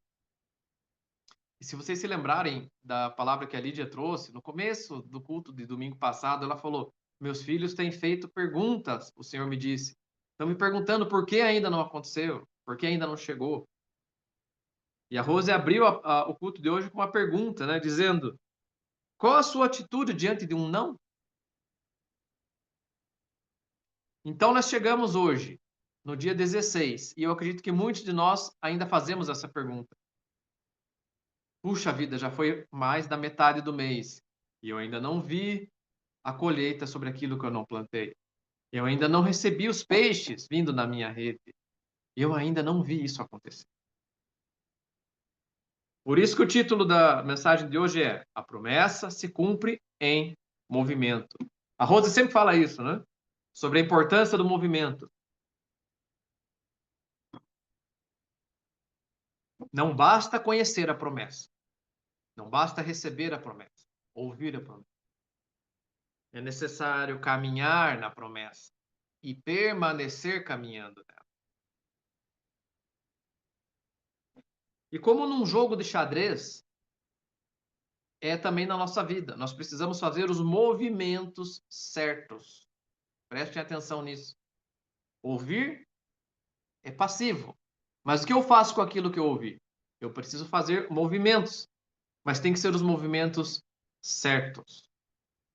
E se vocês se lembrarem da palavra que a Lídia trouxe, no começo do culto de domingo passado, ela falou: meus filhos têm feito perguntas, o Senhor me disse. Estão me perguntando por que ainda não aconteceu, por que ainda não chegou. E a Rose abriu o culto de hoje com uma pergunta, né, dizendo: qual a sua atitude diante de um não? Então nós chegamos hoje, no dia 16, e eu acredito que muitos de nós ainda fazemos essa pergunta. Puxa vida, já foi mais da metade do mês e eu ainda não vi a colheita sobre aquilo que eu não plantei. Eu ainda não recebi os peixes vindo na minha rede. Eu ainda não vi isso acontecer. Por isso que o título da mensagem de hoje é: a promessa se cumpre em movimento. A Rose sempre fala isso, né? Sobre a importância do movimento. Não basta conhecer a promessa. Não basta receber a promessa, ouvir a promessa. É necessário caminhar na promessa e permanecer caminhando nela. E como num jogo de xadrez, é também na nossa vida. Nós precisamos fazer os movimentos certos. Prestem atenção nisso. Ouvir é passivo. Mas o que eu faço com aquilo que eu ouvi? Eu preciso fazer movimentos. Mas tem que ser os movimentos certos.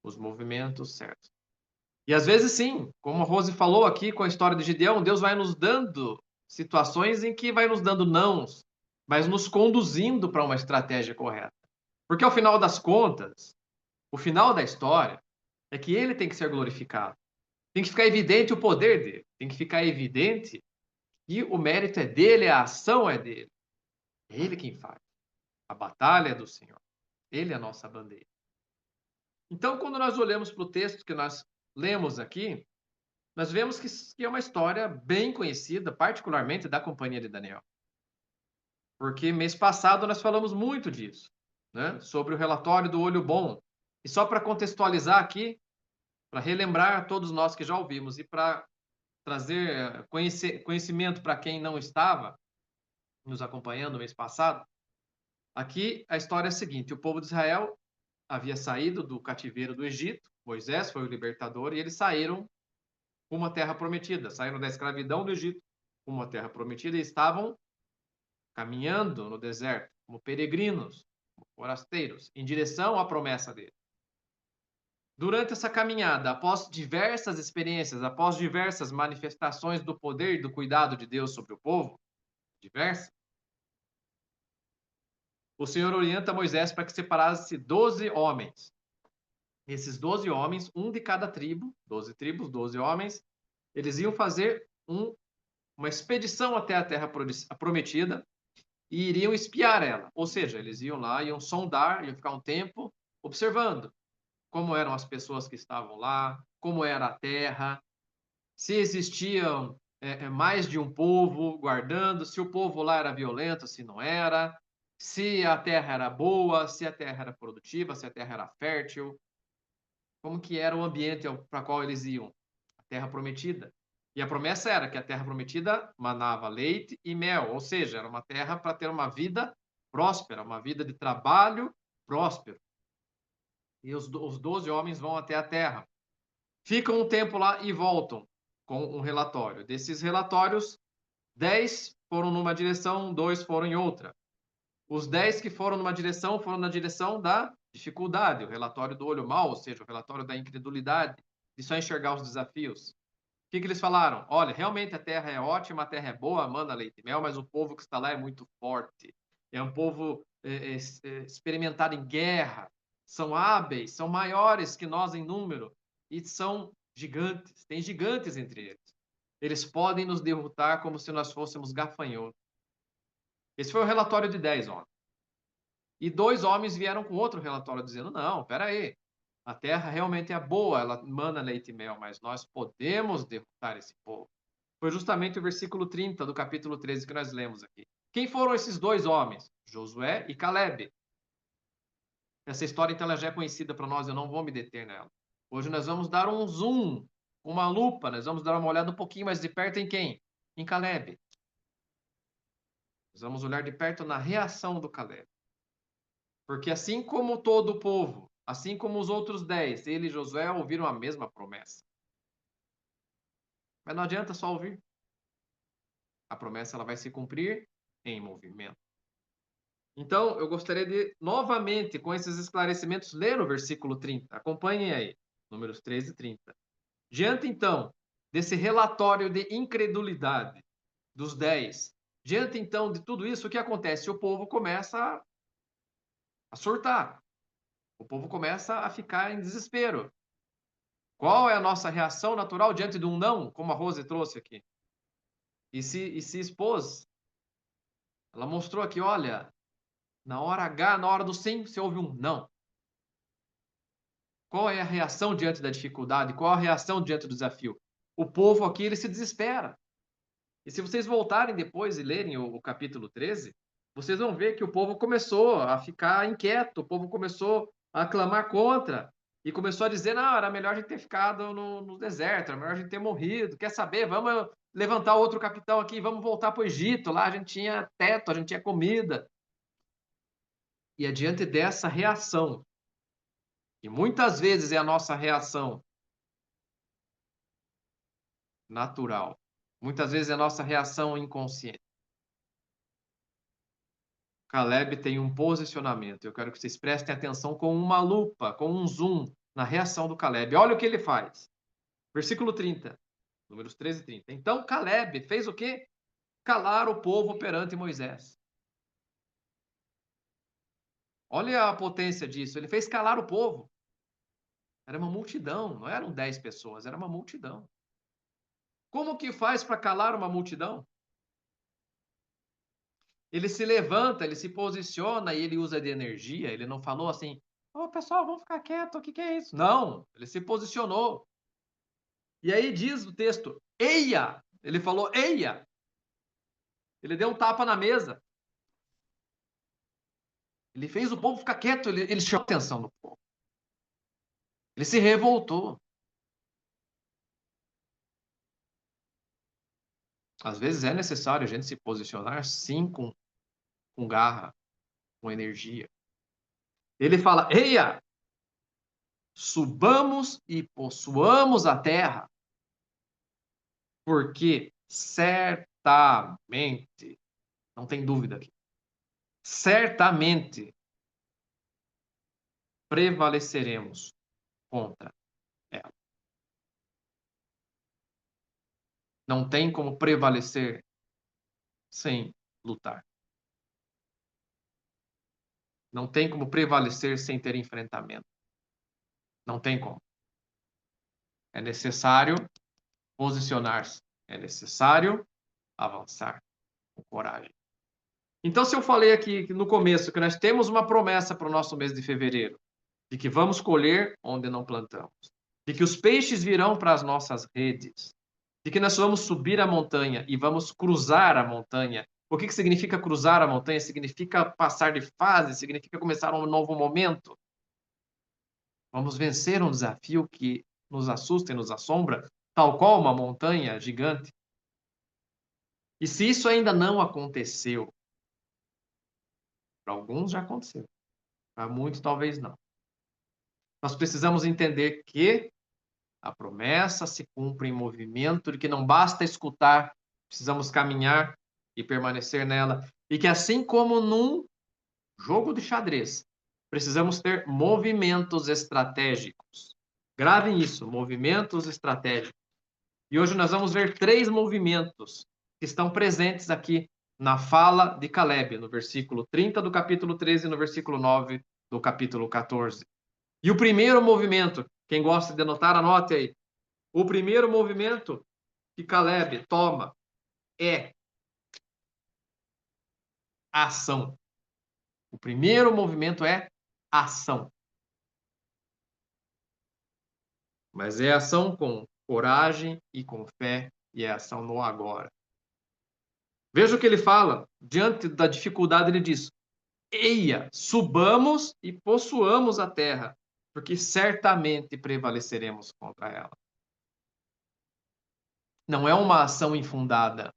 Os movimentos certos. E às vezes, sim, como a Rose falou aqui com a história de Gideão, Deus vai nos dando situações em que vai nos dando nãos, mas nos conduzindo para uma estratégia correta. Porque ao final das contas, o final da história é que ele tem que ser glorificado. Tem que ficar evidente o poder dele. Tem que ficar evidente que o mérito é dele, a ação é dele. É ele quem faz. A batalha é do Senhor. Ele é a nossa bandeira. Então, quando nós olhamos para o texto que nós lemos aqui, nós vemos que é uma história bem conhecida, particularmente da Companhia de Daniel. Porque mês passado nós falamos muito disso, né? Sobre o relatório do olho bom. E só para contextualizar aqui, para relembrar a todos nós que já ouvimos e para trazer conhecimento para quem não estava nos acompanhando no mês passado, aqui a história é a seguinte: o povo de Israel havia saído do cativeiro do Egito, Moisés foi o libertador, e eles saíram rumo à terra prometida, saíram da escravidão do Egito rumo à terra prometida e estavam caminhando no deserto como peregrinos, como forasteiros, em direção à promessa dele. Durante essa caminhada, após diversas experiências, após diversas manifestações do poder e do cuidado de Deus sobre o povo, diversas, o Senhor orienta Moisés para que separasse 12 homens. Esses 12 homens, um de cada tribo, 12 tribos, 12 homens, eles iam fazer uma expedição até a terra prometida e iriam espiar ela. Ou seja, eles iam lá, iam sondar, iam ficar um tempo observando como eram as pessoas que estavam lá, como era a terra, se existiam mais de um povo guardando, se o povo lá era violento, se não era, se a terra era boa, se a terra era produtiva, se a terra era fértil, como que era o ambiente para qual eles iam, a terra prometida. E a promessa era que a terra prometida manava leite e mel, ou seja, era uma terra para ter uma vida próspera, uma vida de trabalho próspero. E os 12 homens vão até a terra. Ficam um tempo lá e voltam com um relatório. Desses relatórios, 10 foram numa direção, 2 foram em outra. Os 10 que foram numa direção foram na direção da dificuldade, o relatório do olho mau, ou seja, o relatório da incredulidade, de só enxergar os desafios. O que eles falaram? Olha, realmente a terra é ótima, a terra é boa, manda leite e mel, mas o povo que está lá é muito forte. É um povo experimentado em guerra. são hábeis, são maiores que nós em número e são gigantes, tem gigantes entre eles. Eles podem nos derrotar como se nós fôssemos gafanhotos. Esse foi o relatório de 10 homens. E 2 homens vieram com outro relatório dizendo, não, peraí, a terra realmente é boa, ela mana leite e mel, mas nós podemos derrotar esse povo. Foi justamente o versículo 30 do capítulo 13 que nós lemos aqui. Quem foram esses 2 homens? Josué e Calebe. Essa história, então, ela já é conhecida para nós, eu não vou me deter nela. Hoje nós vamos dar um zoom, uma lupa, nós vamos dar uma olhada um pouquinho mais de perto em quem? Em Calebe. Nós vamos olhar de perto na reação do Calebe. Porque assim como todo o povo, assim como os outros 10, ele e Josué ouviram a mesma promessa. Mas não adianta só ouvir. A promessa ela vai se cumprir em movimento. Então, eu gostaria de, novamente, com esses esclarecimentos, ler o versículo 30. Acompanhem aí, números 13 e 30. Diante, então, desse relatório de incredulidade dos 10, diante, então, de tudo isso, o que acontece? O povo começa a surtar. O povo começa a ficar em desespero. Qual é a nossa reação natural diante de um não, como a Rose trouxe aqui? E se expôs. Ela mostrou aqui, olha, na hora H, na hora do sim, você ouve um não. Qual é a reação diante da dificuldade? Qual a reação diante do desafio? O povo aqui, ele se desespera. E se vocês voltarem depois e lerem o capítulo 13, vocês vão ver que o povo começou a ficar inquieto, o povo começou a clamar contra, e começou a dizer, não, era melhor a gente ter ficado no deserto, era melhor a gente ter morrido, quer saber, vamos levantar outro capitão aqui, vamos voltar para o Egito, lá a gente tinha teto, a gente tinha comida. E é diante dessa reação, e muitas vezes é a nossa reação natural, muitas vezes é a nossa reação inconsciente. Caleb tem um posicionamento. Eu quero que vocês prestem atenção com uma lupa, com um zoom na reação do Caleb. Olha o que ele faz. Versículo 30, números 13 e 30. Então Caleb fez o quê? Calar o povo perante Moisés. Olha a potência disso. Ele fez calar o povo. Era uma multidão, não eram 10 pessoas, era uma multidão. Como que faz para calar uma multidão? Ele se levanta, ele se posiciona e ele usa de energia. Ele não falou assim, ô pessoal, vamos ficar quieto, o que é isso? Não, ele se posicionou. E aí diz o texto, eia! Ele falou, eia! Ele deu um tapa na mesa. Ele fez o povo ficar quieto, ele chamou a atenção do povo. Ele se revoltou. Às vezes é necessário a gente se posicionar, sim, com garra, com energia. Ele fala, eia! Subamos e possuamos a terra, porque certamente, não tem dúvida aqui, certamente prevaleceremos contra ela. Não tem como prevalecer sem lutar. Não tem como prevalecer sem ter enfrentamento. Não tem como. É necessário posicionar-se. É necessário avançar com coragem. Então, se eu falei aqui no começo que nós temos uma promessa para o nosso mês de fevereiro, de que vamos colher onde não plantamos, de que os peixes virão para as nossas redes, de que nós vamos subir a montanha e vamos cruzar a montanha. O que significa cruzar a montanha? Significa passar de fase, significa começar um novo momento. Vamos vencer um desafio que nos assusta e nos assombra, tal qual uma montanha gigante. E se isso ainda não aconteceu, para alguns já aconteceu, para muitos talvez não. Nós precisamos entender que a promessa se cumpre em movimento, de que não basta escutar, precisamos caminhar e permanecer nela. E que assim como num jogo de xadrez, precisamos ter movimentos estratégicos. Gravem isso, movimentos estratégicos. E hoje nós vamos ver 3 movimentos que estão presentes aqui na fala de Caleb, no versículo 30 do capítulo 13 e no versículo 9 do capítulo 14. E o primeiro movimento, quem gosta de anotar, anote aí. O primeiro movimento que Caleb toma é ação. O primeiro movimento é ação. Mas é ação com coragem e com fé, e é ação no agora. Veja o que ele fala. Diante da dificuldade, ele diz: eia, subamos e possuamos a terra, porque certamente prevaleceremos contra ela. Não é uma ação infundada.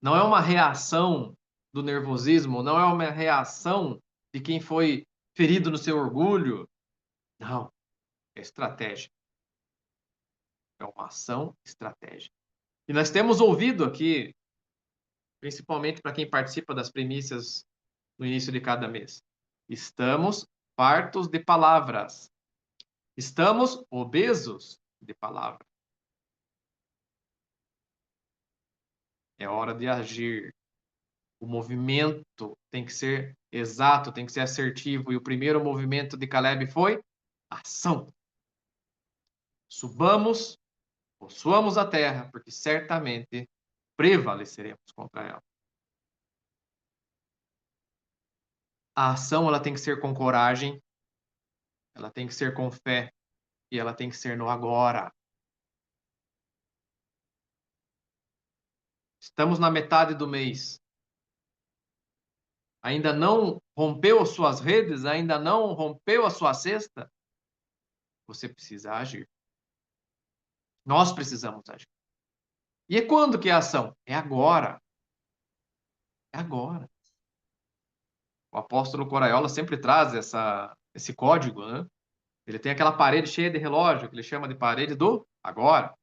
Não é uma reação do nervosismo. Não é uma reação de quem foi ferido no seu orgulho. Não. É estratégia. É uma ação estratégica. E nós temos ouvido aqui, principalmente para quem participa das primícias no início de cada mês. Estamos fartos de palavras. Estamos obesos de palavras. É hora de agir. O movimento tem que ser exato, tem que ser assertivo. E o primeiro movimento de Caleb foi ação. Subamos, possuamos a terra, porque certamente prevaleceremos contra ela. A ação ela tem que ser com coragem, ela tem que ser com fé e ela tem que ser no agora. Estamos na metade do mês. Ainda não rompeu as suas redes, ainda não rompeu a sua cesta? Você precisa agir. Nós precisamos agir. E é quando que é a ação? É agora. É agora. O apóstolo Coraiola sempre traz esse código, né? Ele tem aquela parede cheia de relógio, que ele chama de parede do agora.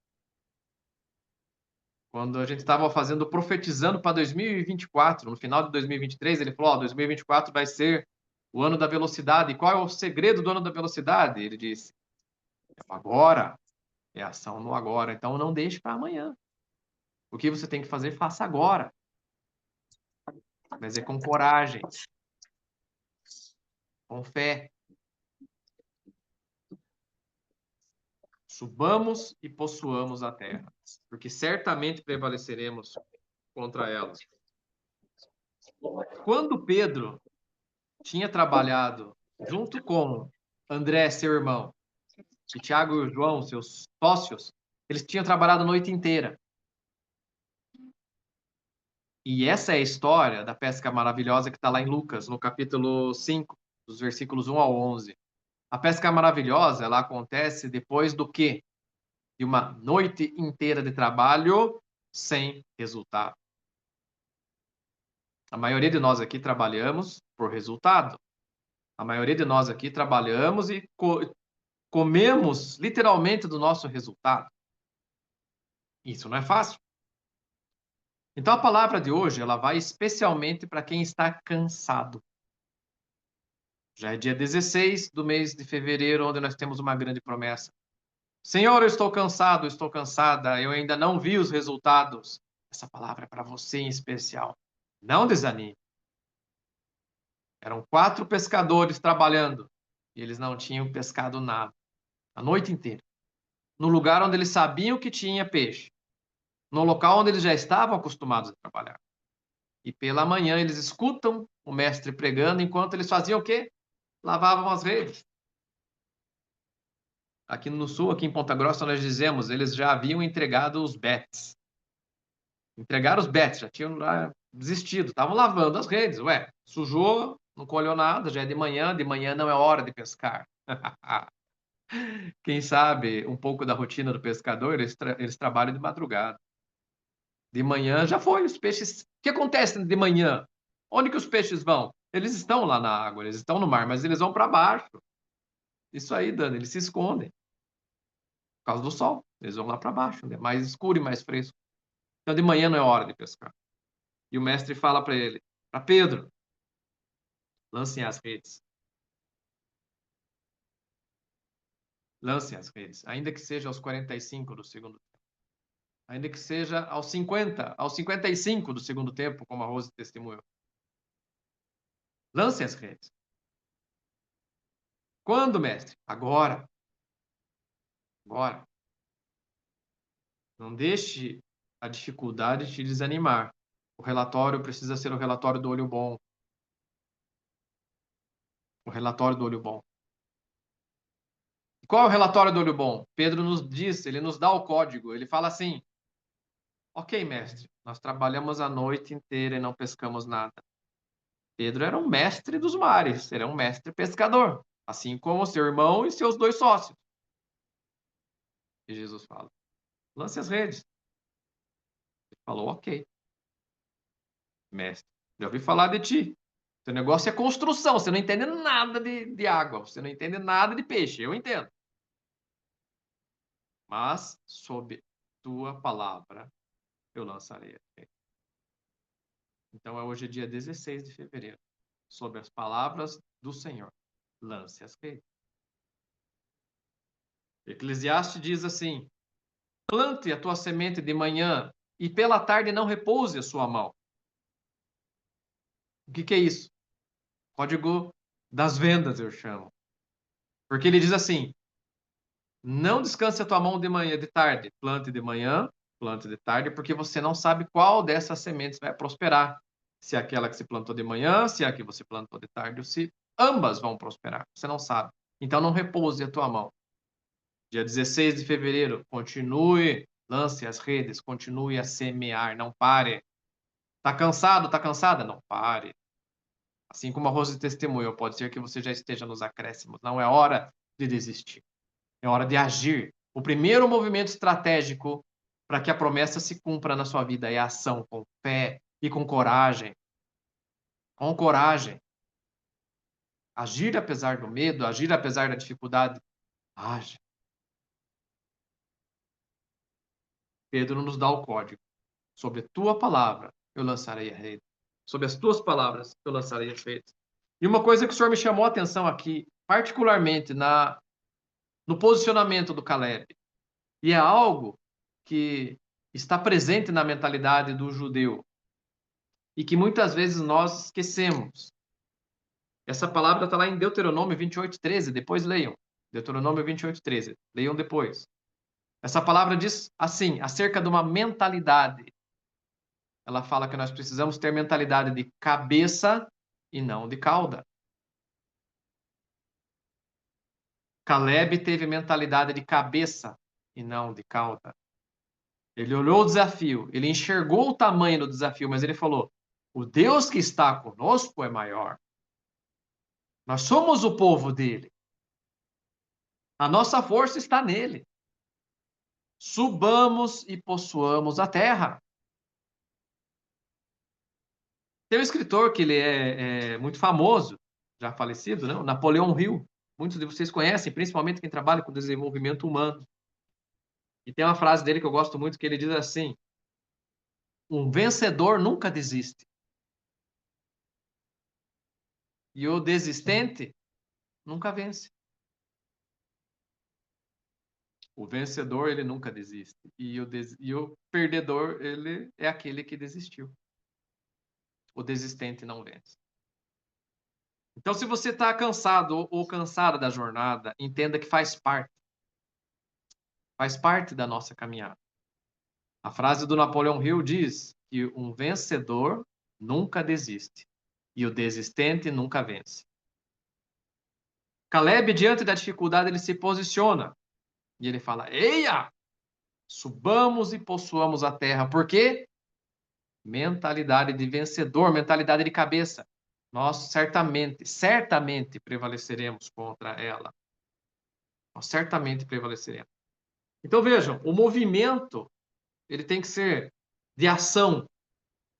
Quando a gente estava profetizando para 2024, no final de 2023, ele falou, 2024 vai ser o ano da velocidade. E qual é o segredo do ano da velocidade? Ele disse, é agora, é ação no agora. Então, não deixe para amanhã. O que você tem que fazer, faça agora. Mas é com coragem, com fé. Subamos e possuamos a terra, porque certamente prevaleceremos contra ela. Quando Pedro tinha trabalhado junto com André, seu irmão, e Tiago e João, seus sócios, eles tinham trabalhado a noite inteira. E essa é a história da pesca maravilhosa que está lá em Lucas, no capítulo 5, dos versículos 1 ao 11. A pesca maravilhosa, ela acontece depois do quê? De uma noite inteira de trabalho sem resultado. A maioria de nós aqui trabalhamos por resultado. A maioria de nós aqui trabalhamos e comemos literalmente do nosso resultado. Isso não é fácil. Então a palavra de hoje, ela vai especialmente para quem está cansado. Já é dia 16 do mês de fevereiro, onde nós temos uma grande promessa. Senhor, eu estou cansado, estou cansada, eu ainda não vi os resultados. Essa palavra é para você em especial. Não desanime. Eram 4 pescadores trabalhando e eles não tinham pescado nada a noite inteira. No lugar onde eles sabiam que tinha peixe. No local onde eles já estavam acostumados a trabalhar. E pela manhã eles escutam o mestre pregando enquanto eles faziam o quê? Lavavam as redes. Aqui no sul, aqui em Ponta Grossa, nós dizemos, eles já haviam entregado os bets. Entregaram os bets, já tinham desistido, estavam lavando as redes. Ué, sujou, não colheu nada, já é de manhã não é hora de pescar. Quem sabe um pouco da rotina do pescador, eles trabalham de madrugada. De manhã já foi, os peixes... O que acontece de manhã? Onde que os peixes vão? Eles estão lá na água, eles estão no mar, mas eles vão para baixo. Isso aí, Dani, eles se escondem. Por causa do sol. Eles vão lá para baixo, né? Mais escuro e mais fresco. Então, de manhã não é hora de pescar. E o mestre fala para ele, para Pedro, lancem as redes. Lancem as redes, ainda que seja aos 45 do segundo tempo. Ainda que seja aos 50, aos 55 do segundo tempo, como a Rose testemunhou. Lancem as redes. Quando, mestre? Agora. Agora. Não deixe a dificuldade te desanimar. O relatório precisa ser o relatório do olho bom. O relatório do olho bom. Qual é o relatório do olho bom? Pedro nos diz, ele nos dá o código. Ele fala assim: ok, mestre, nós trabalhamos a noite inteira e não pescamos nada. Pedro era um mestre dos mares, era um mestre pescador, assim como seu irmão e seus 2 sócios. E Jesus fala: lance as redes. Ele falou: ok, mestre, já ouvi falar de ti. Seu negócio é construção, você não entende nada de água, você não entende nada de peixe, eu entendo. Mas, sob tua palavra, eu lançarei a rede. Então, hoje é dia 16 de fevereiro. Sob as palavras do Senhor, lance as redes. Eclesiastes diz assim: plante a tua semente de manhã e pela tarde não repouse a sua mão. O que é isso? Código das vendas, eu chamo. Porque ele diz assim: não descanse a tua mão de manhã, de tarde. Plante de manhã, plante de tarde, porque você não sabe qual dessas sementes vai prosperar. Se é aquela que se plantou de manhã, se é a que você plantou de tarde, ou se ambas vão prosperar. Você não sabe. Então não repouse a tua mão. Dia 16 de fevereiro, continue, lance as redes, continue a semear, não pare. Tá cansado, tá cansada? Não pare. Assim como a Rose testemunhou, pode ser que você já esteja nos acréscimos. Não é hora de desistir. É hora de agir. O primeiro movimento estratégico para que a promessa se cumpra na sua vida é a ação com fé e com coragem. Com coragem. Agir apesar do medo, agir apesar da dificuldade. Age. Pedro nos dá o código. Sobre a tua palavra eu lançarei a rede. Sobre as tuas palavras eu lançarei as redes. E uma coisa que o Senhor me chamou a atenção aqui, particularmente no posicionamento do Caleb, e é algo que está presente na mentalidade do judeu e que muitas vezes nós esquecemos. Essa palavra está lá em Deuteronômio 28:13, depois leiam. Deuteronômio 28:13, leiam depois. Essa palavra diz assim, acerca de uma mentalidade. Ela fala que nós precisamos ter mentalidade de cabeça e não de cauda. Caleb teve mentalidade de cabeça e não de cauda. Ele olhou o desafio, ele enxergou o tamanho do desafio, mas ele falou: o Deus que está conosco é maior. Nós somos o povo dele. A nossa força está nele. Subamos e possuamos a terra. Tem um escritor que ele é muito famoso, já falecido, né? O Napoleão Hill. Muitos de vocês conhecem, principalmente quem trabalha com desenvolvimento humano. E tem uma frase dele que eu gosto muito, que ele diz assim: um vencedor nunca desiste. E o desistente nunca vence. O vencedor, ele nunca desiste. E o perdedor, ele é aquele que desistiu. O desistente não vence. Então, se você está cansado ou cansada da jornada, entenda que faz parte. Faz parte da nossa caminhada. A frase do Napoleão Hill diz que um vencedor nunca desiste e o desistente nunca vence. Caleb, diante da dificuldade, ele se posiciona e ele fala: eia, subamos e possuamos a terra. Por quê? Mentalidade de vencedor, mentalidade de cabeça. Nós certamente prevaleceremos contra ela. Nós certamente prevaleceremos. Então vejam, o movimento ele tem que ser de ação,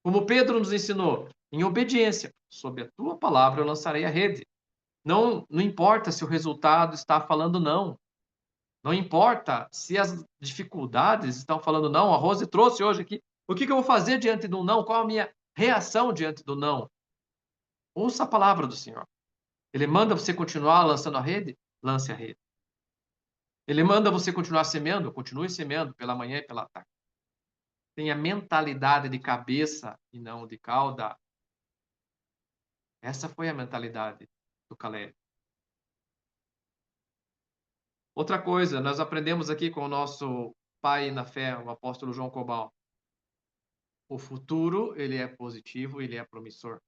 como Pedro nos ensinou, em obediência. Sob a tua palavra eu lançarei a rede. Não importa se o resultado está falando não. Não importa se as dificuldades estão falando não. A Rose trouxe hoje aqui. O que eu vou fazer diante do não? Qual a minha reação diante do não? Ouça a palavra do Senhor. Ele manda você continuar lançando a rede? Lance a rede. Ele manda você continuar semeando? Continue semeando pela manhã e pela tarde. Tenha mentalidade de cabeça e não de cauda. Essa foi a mentalidade do Caleb. Outra coisa, nós aprendemos aqui com o nosso pai na fé, o apóstolo João Cobal. O futuro, ele é positivo, ele é promissor.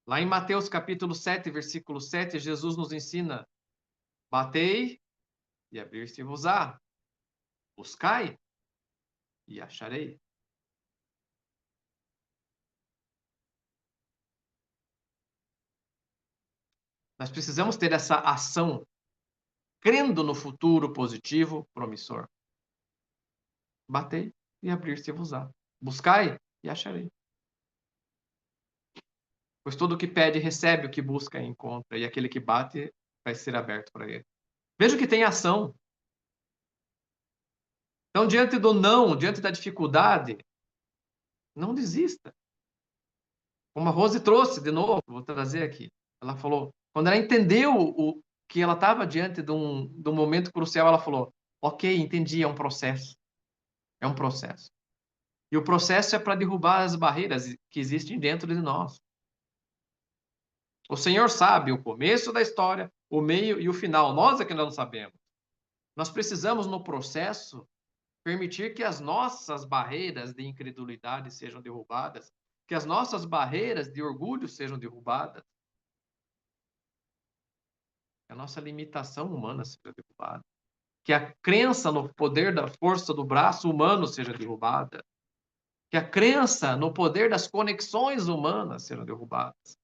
Lá em Mateus capítulo 7, versículo 7, Jesus nos ensina: batei e abrir-se-vos-á. Buscai e acharei. Nós precisamos ter essa ação, crendo no futuro positivo, promissor. Batei e abrir-se-vos-á. Buscai e acharei. Pois todo o que pede, recebe, o que busca, encontra, e aquele que bate, vai ser aberto para ele. Veja que tem ação. Então, diante do não, diante da dificuldade, não desista. Como a Rose trouxe, de novo, vou trazer aqui. Ela falou, quando ela entendeu que ela estava diante de um momento crucial, ela falou, ok, entendi, é um processo. É um processo. E o processo é para derrubar as barreiras que existem dentro de nós. O Senhor sabe o começo da história, o meio e o final. Nós é que não sabemos. Nós precisamos, no processo, permitir que as nossas barreiras de incredulidade sejam derrubadas, que as nossas barreiras de orgulho sejam derrubadas, que a nossa limitação humana seja derrubada, que a crença no poder da força do braço humano seja derrubada, que a crença no poder das conexões humanas sejam derrubadas.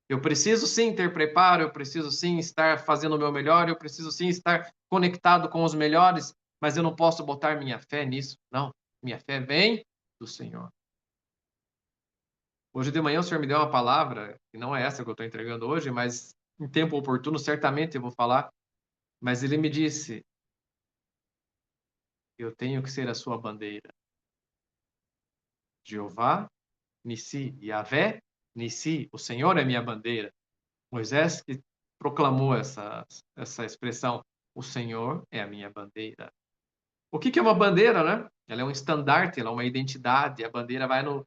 Eu preciso sim ter preparo, eu preciso sim estar fazendo o meu melhor, eu preciso sim estar conectado com os melhores, mas eu não posso botar minha fé nisso. Não, minha fé vem do Senhor. Hoje de manhã o Senhor me deu uma palavra, que não é essa que eu estou entregando hoje, mas em tempo oportuno certamente eu vou falar, mas ele me disse, eu tenho que ser a sua bandeira. Jeová, Nissi, Yahvé, Nissi, o Senhor é minha bandeira. Moisés que proclamou essa expressão, o Senhor é a minha bandeira. O que é uma bandeira, né? Ela é um estandarte, ela é uma identidade, a bandeira vai no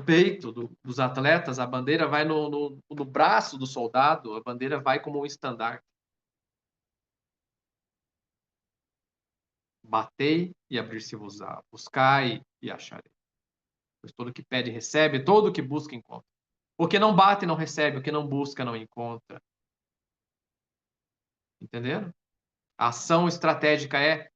peito dos atletas, a bandeira vai no braço do soldado, a bandeira vai como um estandarte. Batei e abrir-se-vos-á, buscai e acharei. Pois todo que pede, recebe, todo que busca, encontra. O que não bate, não recebe, o que não busca, não encontra. Entenderam? A ação estratégica é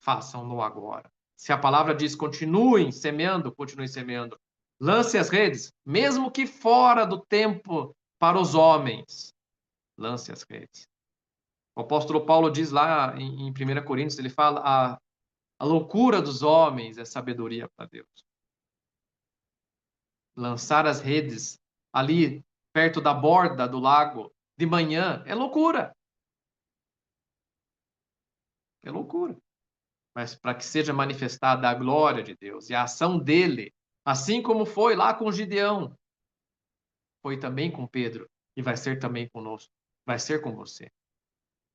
façam-no agora. Se a palavra diz continuem semeando, continue semeando. Lance as redes, mesmo que fora do tempo para os homens. Lance as redes. O apóstolo Paulo diz lá em 1 Coríntios, ele fala, a loucura dos homens é sabedoria para Deus. Lançar as redes ali, perto da borda do lago, de manhã, é loucura. É loucura. Mas para que seja manifestada a glória de Deus e a ação dele, assim como foi lá com Gideão, foi também com Pedro e vai ser também conosco, vai ser com você.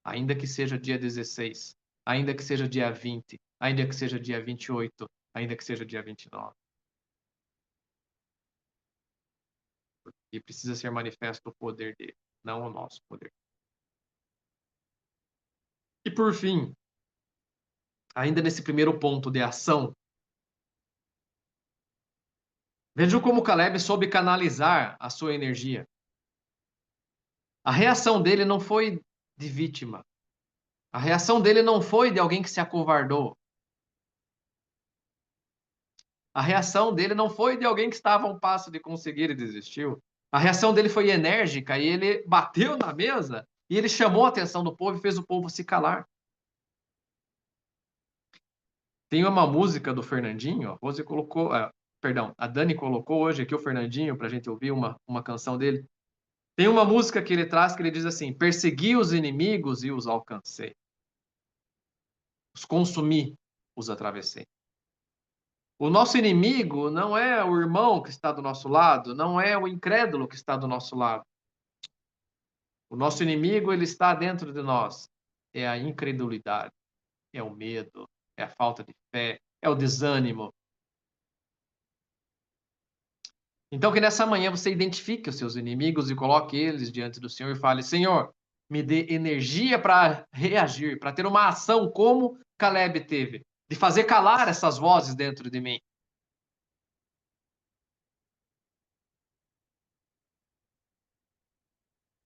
Ainda que seja dia 16, ainda que seja dia 20, ainda que seja dia 28, ainda que seja dia 29. E precisa ser manifesto o poder dele, não o nosso poder. E por fim, ainda nesse primeiro ponto de ação, vejam como Caleb soube canalizar a sua energia. A reação dele não foi de vítima. A reação dele não foi de alguém que se acovardou. A reação dele não foi de alguém que estava a um passo de conseguir e desistiu. A reação dele foi enérgica e ele bateu na mesa e ele chamou a atenção do povo e fez o povo se calar. Tem uma música do Fernandinho, a Rose colocou, perdão, a Dani colocou hoje aqui o Fernandinho para a gente ouvir uma canção dele. Tem uma música que ele traz que ele diz assim: persegui os inimigos e os alcancei. Os consumi, os atravessei. O nosso inimigo não é o irmão que está do nosso lado, não é o incrédulo que está do nosso lado. O nosso inimigo, ele está dentro de nós. É a incredulidade, é o medo, é a falta de fé, é o desânimo. Então, que nessa manhã você identifique os seus inimigos e coloque eles diante do Senhor e fale: Senhor, me dê energia para reagir, para ter uma ação como Caleb teve, de fazer calar essas vozes dentro de mim.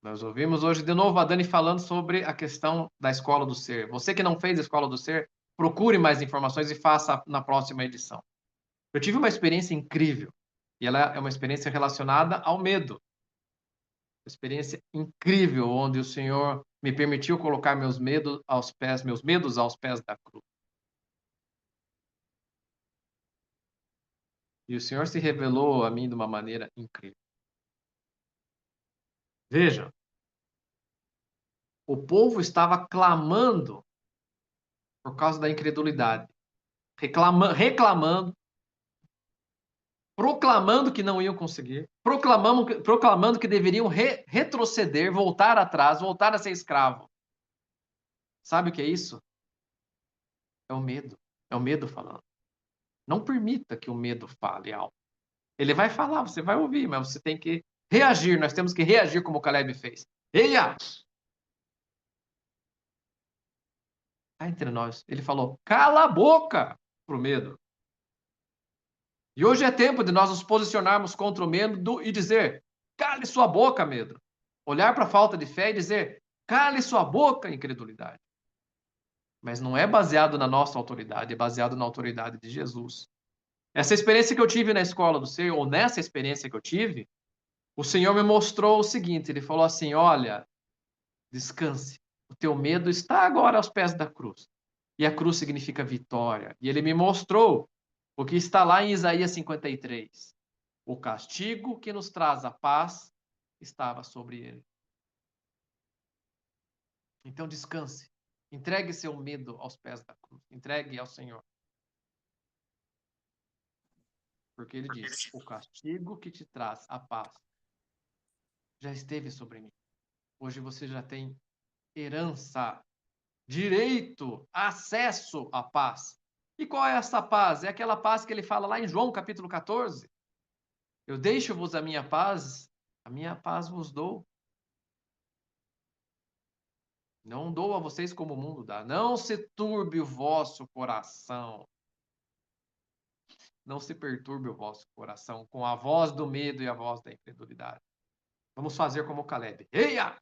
Nós ouvimos hoje de novo a Dani falando sobre a questão da Escola do Ser. Você que não fez a Escola do Ser, procure mais informações e faça na próxima edição. Eu tive uma experiência incrível, e ela é uma experiência relacionada ao medo. Uma experiência incrível, onde o Senhor me permitiu colocar meus medos aos pés da cruz. E o Senhor se revelou a mim de uma maneira incrível. Vejam, o povo estava clamando por causa da incredulidade, reclamando, proclamando que não iam conseguir, proclamando que deveriam retroceder, voltar atrás, voltar a ser escravo. Sabe o que é isso? É o medo. É o medo falando. Não permita que o medo fale alto. Ele vai falar, você vai ouvir, mas você tem que reagir. Nós temos que reagir como o Caleb fez. Eia! Cá entre nós, ele falou, cala a boca pro medo. E hoje é tempo de nós nos posicionarmos contra o medo e dizer, cale sua boca, medo. Olhar para a falta de fé e dizer, cale sua boca, incredulidade. Mas não é baseado na nossa autoridade, é baseado na autoridade de Jesus. Essa experiência que eu tive na escola do Ser, ou nessa experiência que eu tive, o Senhor me mostrou o seguinte, ele falou assim, olha, descanse, o teu medo está agora aos pés da cruz. E a cruz significa vitória. E ele me mostrou o que está lá em Isaías 53. O castigo que nos traz a paz estava sobre ele. Então descanse. Entregue seu medo aos pés da cruz. Entregue ao Senhor. Porque ele diz, o castigo que te traz a paz já esteve sobre mim. Hoje você já tem herança, direito, acesso à paz. E qual é essa paz? É aquela paz que ele fala lá em João capítulo 14. Eu deixo-vos a minha paz vos dou. Não dou a vocês como o mundo dá. Não se turbe o vosso coração. Não se perturbe o vosso coração com a voz do medo e a voz da incredulidade. Vamos fazer como Caleb. Eia!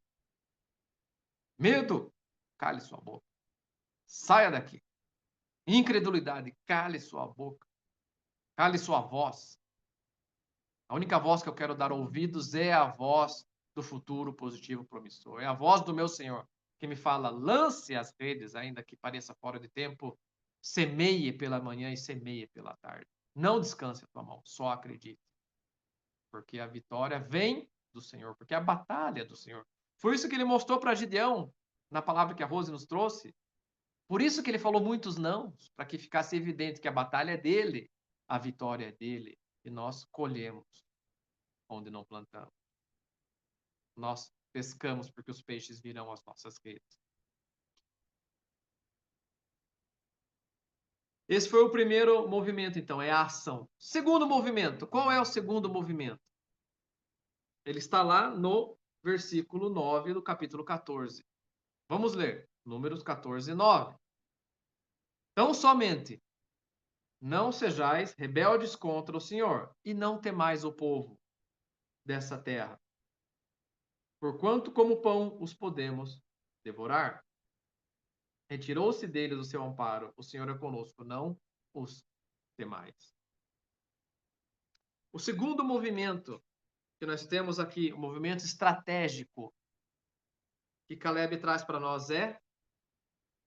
Medo, cale sua boca. Saia daqui. Incredulidade, cale sua boca. Cale sua voz. A única voz que eu quero dar ouvidos é a voz do futuro positivo promissor. É a voz do meu Senhor que me fala, lance as redes, ainda que pareça fora de tempo, semeie pela manhã e semeie pela tarde. Não descanse a tua mão, só acredite. Porque a vitória vem do Senhor, porque a batalha é do Senhor. Foi isso que ele mostrou para Gideão, na palavra que a Rose nos trouxe. Por isso que ele falou muitos não, para que ficasse evidente que a batalha é dele, a vitória é dele, e nós colhemos onde não plantamos. Nós pescamos porque os peixes virão às nossas redes. Esse foi o primeiro movimento, então, é a ação. Segundo movimento, qual é o segundo movimento? Ele está lá no versículo 9 do capítulo 14. Vamos ler, Números 14, 9. Tão somente não sejais rebeldes contra o Senhor, e não temais o povo dessa terra, porquanto como pão os podemos devorar. Retirou-se deles o seu amparo, o Senhor é conosco, não os temais. O segundo movimento que nós temos aqui, o movimento estratégico que Caleb traz para nós é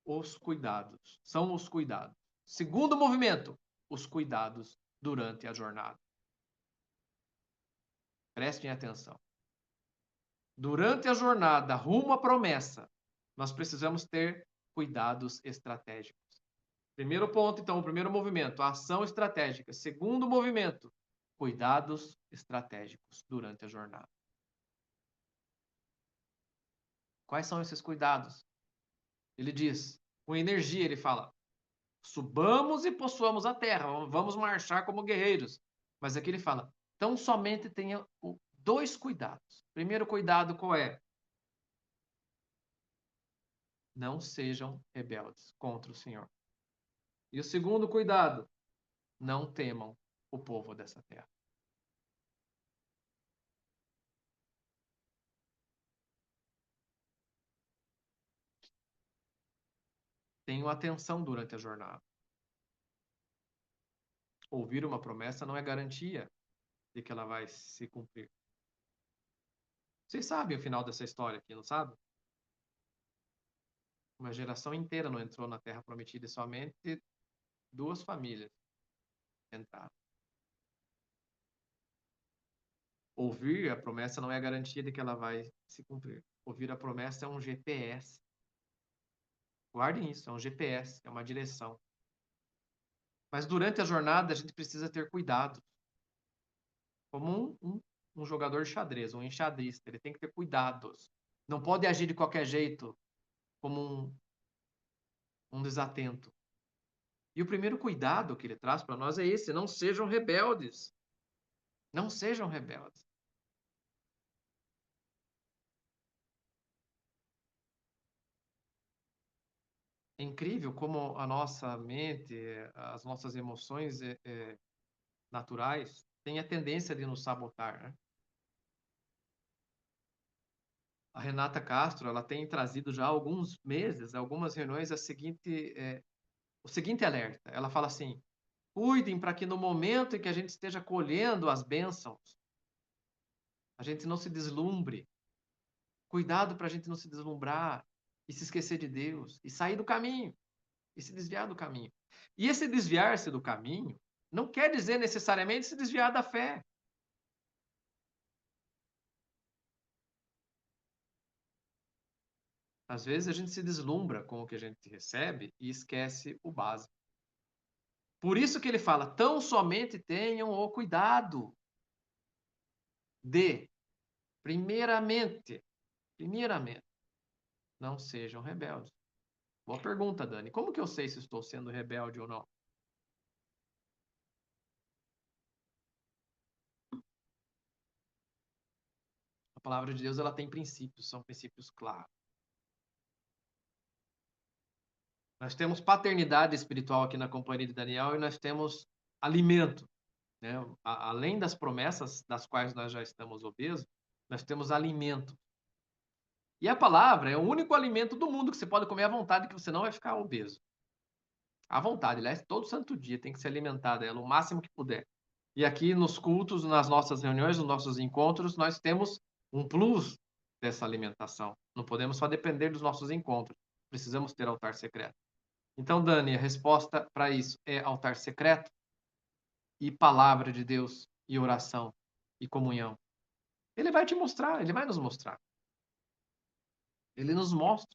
os cuidados. São os cuidados. Segundo movimento, os cuidados durante a jornada. Prestem atenção. Durante a jornada rumo à promessa, nós precisamos ter cuidados estratégicos. Primeiro ponto, então, o primeiro movimento, a ação estratégica. Segundo movimento, cuidados estratégicos durante a jornada. Quais são esses cuidados? Ele diz, com energia, ele fala, subamos e possuamos a terra, vamos marchar como guerreiros. Mas aqui ele fala, então somente tenha dois cuidados. Primeiro cuidado qual é? não sejam rebeldes contra o Senhor. E o segundo cuidado, não temam o povo dessa terra. Tenham atenção durante a jornada. Ouvir uma promessa não é garantia de que ela vai se cumprir. Vocês sabem o final dessa história aqui, não sabem? Uma geração inteira não entrou na Terra Prometida e somente 2 famílias entraram. Ouvir a promessa não é garantia de que ela vai se cumprir. Ouvir a promessa é um GPS. Guardem isso, é um GPS, é uma direção. Mas durante a jornada a gente precisa ter cuidado. Como um jogador de xadrez, um enxadrista, ele tem que ter cuidados. Não pode agir de qualquer jeito, como um desatento. E o primeiro cuidado que ele traz para nós é esse: não sejam rebeldes. Não sejam rebeldes. É incrível como a nossa mente, as nossas emoções naturais têm a tendência de nos sabotar, né? A Renata Castro, ela tem trazido já há alguns meses, algumas reuniões, o seguinte alerta. Ela fala assim: cuidem para que no momento em que a gente esteja colhendo as bênçãos, a gente não se deslumbre. Cuidado para a gente não se deslumbrar e se esquecer de Deus e sair do caminho e se desviar do caminho. E esse desviar-se do caminho não quer dizer necessariamente se desviar da fé. Às vezes a gente se deslumbra com o que a gente recebe e esquece o básico. Por isso que ele fala: tão somente tenham o cuidado de, primeiramente, não sejam rebeldes. Boa pergunta, Dani. Como que eu sei se estou sendo rebelde ou não? A palavra de Deus, ela tem princípios, são princípios claros. Nós temos paternidade espiritual aqui na companhia de Daniel e nós temos alimento, né? Além das promessas das quais nós já estamos obesos, nós temos alimento. E a palavra é o único alimento do mundo que você pode comer à vontade, que você não vai ficar obeso. À vontade, aliás, todo santo dia tem que se alimentar dela o máximo que puder. E aqui nos cultos, nas nossas reuniões, nos nossos encontros, nós temos um plus dessa alimentação. Não podemos só depender dos nossos encontros. Precisamos ter altar secreto. Então, Dani, a resposta para isso é altar secreto e palavra de Deus e oração e comunhão. Ele vai te mostrar, ele vai nos mostrar. Ele nos mostra.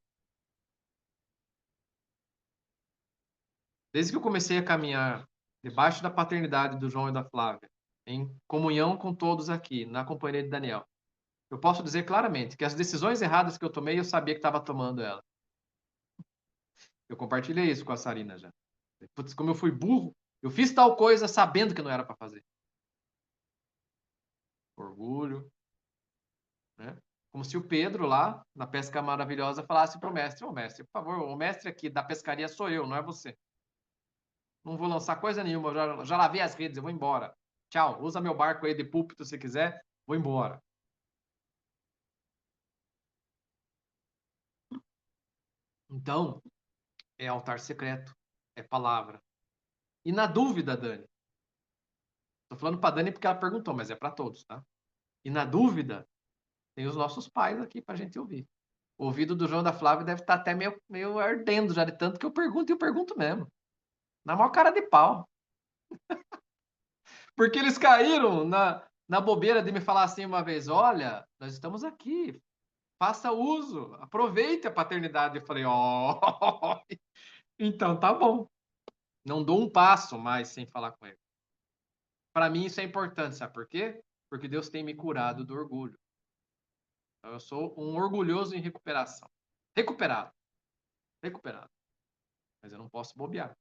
Desde que eu comecei a caminhar debaixo da paternidade do João e da Flávia, em comunhão com todos aqui, na companhia de Daniel, eu posso dizer claramente que as decisões erradas que eu tomei, eu sabia que estava tomando ela. Eu compartilhei isso com a Sarina já. Putz, como eu fui burro, eu fiz tal coisa sabendo que não era para fazer. Orgulho, né? Como se o Pedro lá, na pesca maravilhosa, falasse para o mestre: ô mestre, por favor, o mestre aqui da pescaria sou eu, não é você. Não vou lançar coisa nenhuma, eu já lavei as redes, eu vou embora. Tchau, usa meu barco aí de púlpito se quiser, vou embora. Então, é altar secreto, é palavra. E na dúvida, Dani, tô falando para Dani porque ela perguntou, mas é para todos, tá? E na dúvida, tem os nossos pais aqui para a gente ouvir. O ouvido do João da Flávia deve estar até meio ardendo já de tanto que eu pergunto e eu pergunto mesmo. Na maior cara de pau. Porque eles caíram na bobeira de me falar assim uma vez: olha, nós estamos aqui, faça uso, aproveite a paternidade. Eu falei: ó, oh, então tá bom. Não dou um passo mais sem falar com ele. Para mim isso é importante, sabe por quê? Porque Deus tem me curado do orgulho. Então, eu sou um orgulhoso em recuperação. Recuperado. Mas eu não posso bobear.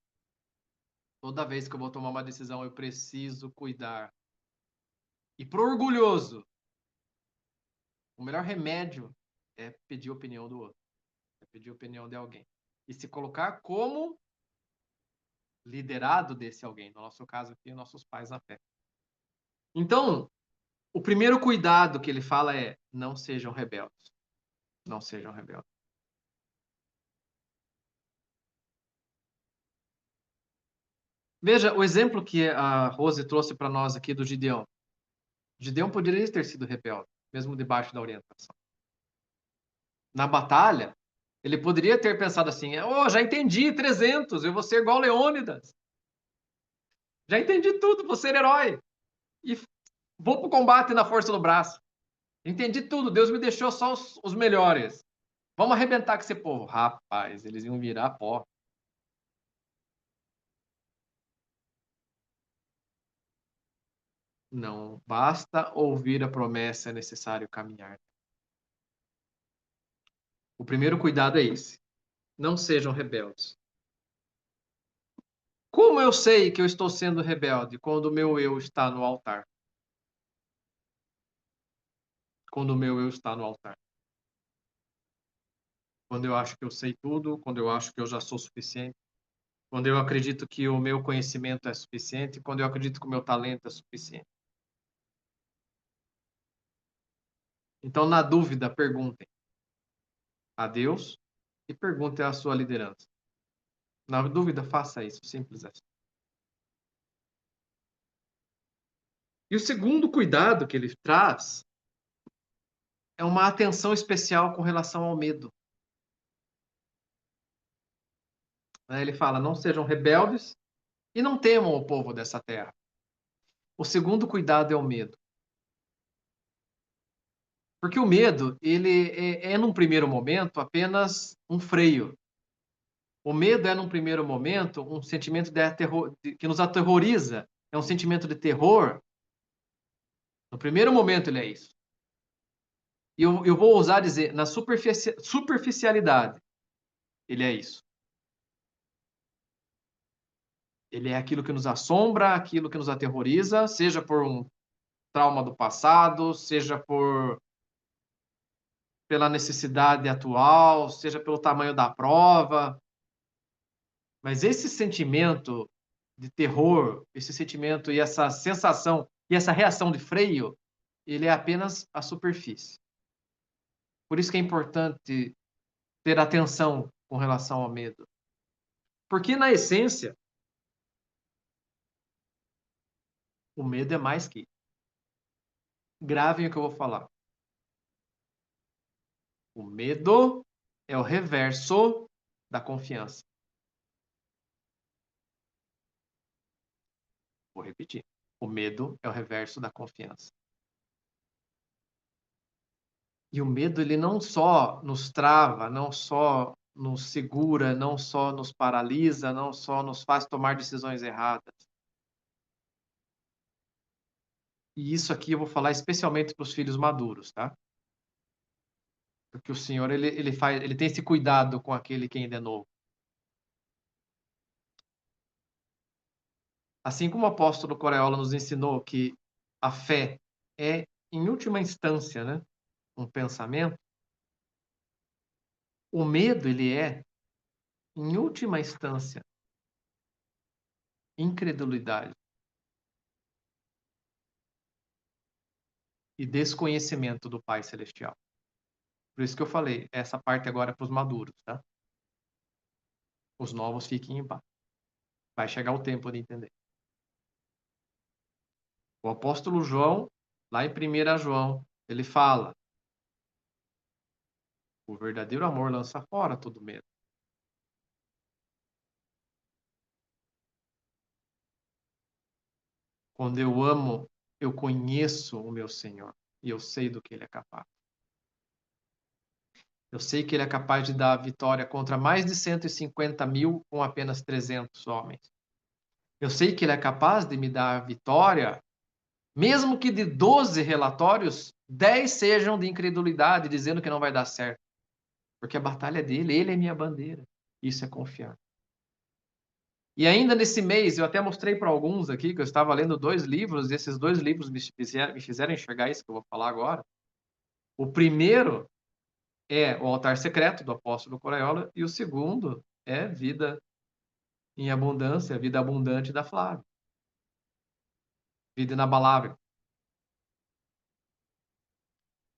Toda vez que eu vou tomar uma decisão, eu preciso cuidar. E pro orgulhoso, o melhor remédio é pedir a opinião do outro. É pedir a opinião de alguém. E se colocar como liderado desse alguém. No nosso caso aqui, nossos pais na fé. Então, o primeiro cuidado que ele fala é: não sejam rebeldes. Não sejam rebeldes. Veja o exemplo que a Rose trouxe para nós aqui do Gideão. Gideão poderia ter sido rebelde, mesmo debaixo da orientação. Na batalha, ele poderia ter pensado assim: oh, já entendi, 300, eu vou ser igual Leônidas. Já entendi tudo, vou ser herói. E vou para o combate na força do braço. Entendi tudo, Deus me deixou só os melhores. Vamos arrebentar com esse povo. Rapaz, eles iam virar pó. Não basta ouvir a promessa, é necessário caminhar. O primeiro cuidado é esse. Não sejam rebeldes. Como eu sei que eu estou sendo rebelde? Quando o meu eu está no altar. Quando o meu eu está no altar. Quando eu acho que eu sei tudo, quando eu acho que eu já sou suficiente, quando eu acredito que o meu conhecimento é suficiente, quando eu acredito que o meu talento é suficiente. Então, na dúvida, perguntem a Deus e perguntem à sua liderança. Na dúvida, faça isso, simples assim. E o segundo cuidado que ele traz é uma atenção especial com relação ao medo. Ele fala: não sejam rebeldes e não temam o povo dessa terra. O segundo cuidado é o medo. Porque o medo, ele num primeiro momento, apenas um freio. O medo é, num primeiro momento, um sentimento que nos aterroriza. É um sentimento de terror. No primeiro momento, ele é isso. E eu vou ousar dizer, na superficialidade, ele é isso. Ele é aquilo que nos assombra, aquilo que nos aterroriza, seja por um trauma do passado, seja pela necessidade atual, seja pelo tamanho da prova. Mas esse sentimento de terror, esse sentimento e essa sensação e essa reação de freio, ele é apenas a superfície. Por isso que é importante ter atenção com relação ao medo. Porque, na essência, o medo é mais que isso. Gravem o que eu vou falar. O medo é o reverso da confiança. Vou repetir. O medo é o reverso da confiança. E o medo, ele não só nos trava, não só nos segura, não só nos paralisa, não só nos faz tomar decisões erradas. E isso aqui eu vou falar especialmente para os filhos maduros, tá? Porque o Senhor, ele tem esse cuidado com aquele que ainda é novo. Assim como o apóstolo Coreola nos ensinou que a fé é, em última instância, né, um pensamento, o medo, ele é, em última instância, incredulidade e desconhecimento do Pai Celestial. Por isso que eu falei, essa parte agora é para os maduros, tá? Os novos fiquem em paz. Vai chegar o tempo de entender. O apóstolo João, lá em 1 João, ele fala: o verdadeiro amor lança fora todo medo. Quando eu amo, eu conheço o meu Senhor e eu sei do que Ele é capaz. Eu sei que Ele é capaz de dar a vitória contra mais de 150 mil com apenas 300 homens. Eu sei que Ele é capaz de me dar a vitória, mesmo que de 12 relatórios, 10 sejam de incredulidade, dizendo que não vai dar certo. Porque a batalha é dele, Ele é minha bandeira. Isso é confiar. E ainda nesse mês, eu até mostrei para alguns aqui, que eu estava lendo 2 livros, e esses 2 livros me fizeram enxergar isso que eu vou falar agora. O primeiro é o altar secreto do apóstolo Coraiola, e o segundo é vida em abundância, vida abundante da Flávia. Vida inabalável.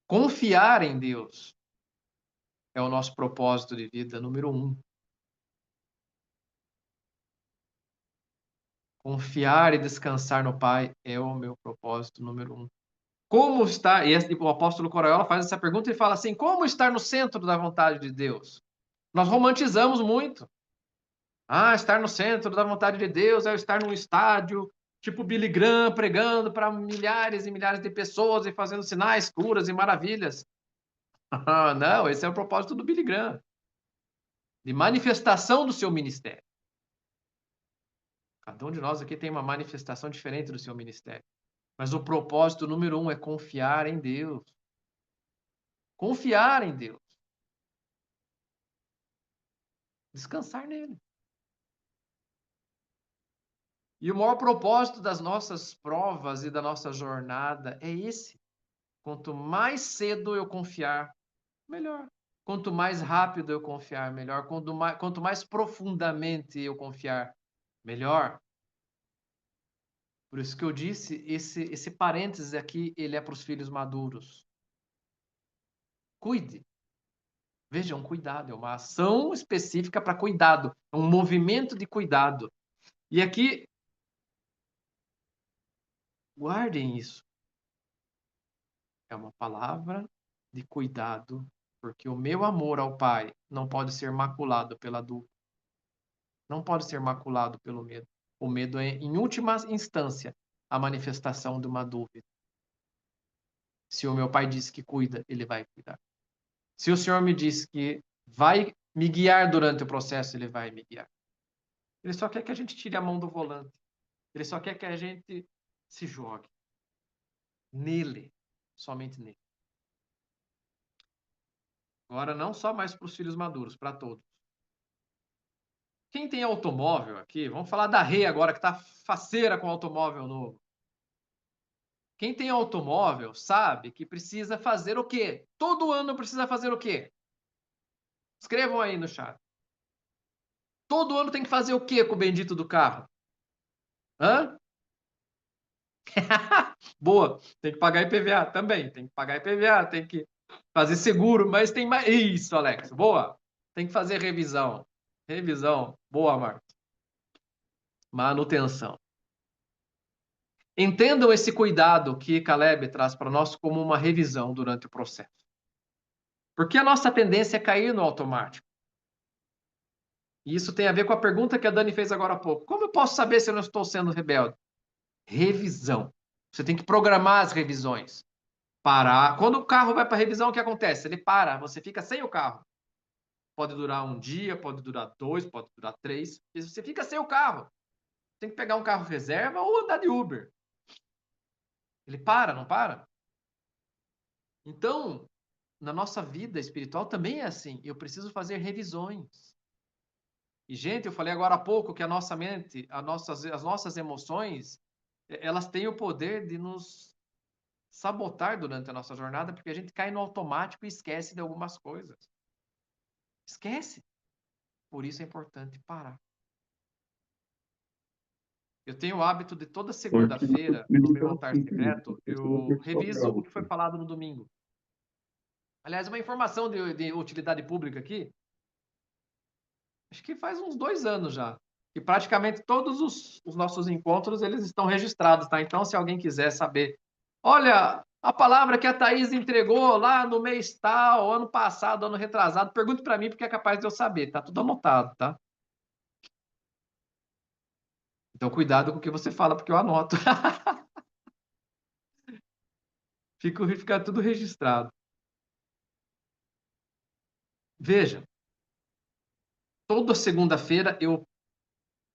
Confiar em Deus é o nosso propósito de vida número 1. Confiar e descansar no Pai é o meu propósito número 1. Como está, e o apóstolo Coraiola faz essa pergunta e fala assim, como estar no centro da vontade de Deus? Nós romantizamos muito. Estar no centro da vontade de Deus é estar num estádio, tipo Billy Graham, pregando para milhares e milhares de pessoas e fazendo sinais, curas e maravilhas. Não, esse é o propósito do Billy Graham. De manifestação do seu ministério. Cada um de nós aqui tem uma manifestação diferente do seu ministério. Mas o propósito número 1 é confiar em Deus. Confiar em Deus. Descansar nele. E o maior propósito das nossas provas e da nossa jornada é esse. Quanto mais cedo eu confiar, melhor. Quanto mais rápido eu confiar, melhor. Quanto mais profundamente eu confiar, melhor. Por isso que eu disse, esse parênteses aqui, ele é para os filhos maduros. Cuide. Veja, um cuidado, é uma ação específica para cuidado, é um movimento de cuidado. E aqui, guardem isso. É uma palavra de cuidado, porque o meu amor ao Pai não pode ser maculado pela dúvida. Não pode ser maculado pelo medo. O medo é, em última instância, a manifestação de uma dúvida. Se o meu Pai diz que cuida, ele vai cuidar. Se o Senhor me diz que vai me guiar durante o processo, ele vai me guiar. Ele só quer que a gente tire a mão do volante. Ele só quer que a gente se jogue nele, somente nele. Agora, não só mais para os filhos maduros, para todos. Quem tem automóvel aqui, vamos falar da Rê agora, que está faceira com automóvel novo. Quem tem automóvel sabe que precisa fazer o quê? Todo ano precisa fazer o quê? Escrevam aí no chat. Todo ano tem que fazer o quê com o bendito do carro? Hã? Boa, tem que pagar IPVA também, tem que pagar IPVA, tem que fazer seguro, mas tem mais. Isso, Alex, boa. Tem que fazer revisão. Revisão, boa, Marta. Manutenção. Entendam esse cuidado que Caleb traz para nós como uma revisão durante o processo. Porque a nossa tendência é cair no automático. E isso tem a ver com a pergunta que a Dani fez agora há pouco. Como eu posso saber se eu não estou sendo rebelde? Revisão. Você tem que programar as revisões. Parar. Quando o carro vai para revisão, o que acontece? Ele para, você fica sem o carro. Pode durar um dia, pode durar 2, pode durar 3. E você fica sem o carro. Tem que pegar um carro reserva ou andar de Uber. Ele para, não para? Então, na nossa vida espiritual também é assim. Eu preciso fazer revisões. E, gente, eu falei agora há pouco que a nossa mente, as nossas emoções, elas têm o poder de nos sabotar durante a nossa jornada, porque a gente cai no automático e esquece de algumas coisas. Esquece. Por isso é importante parar. Eu tenho o hábito de toda segunda-feira, no meu altar secreto, eu reviso o que foi falado no domingo. Aliás, uma informação de utilidade pública aqui, acho que faz uns 2 anos já, e praticamente todos os nossos encontros, eles estão registrados, tá? Então, se alguém quiser saber, olha, a palavra que a Thaís entregou lá no mês tal, ano passado, ano retrasado, pergunte para mim, porque é capaz de eu saber, tá tudo anotado, tá? Então, cuidado com o que você fala, porque eu anoto. Fica tudo registrado. Veja, toda segunda-feira eu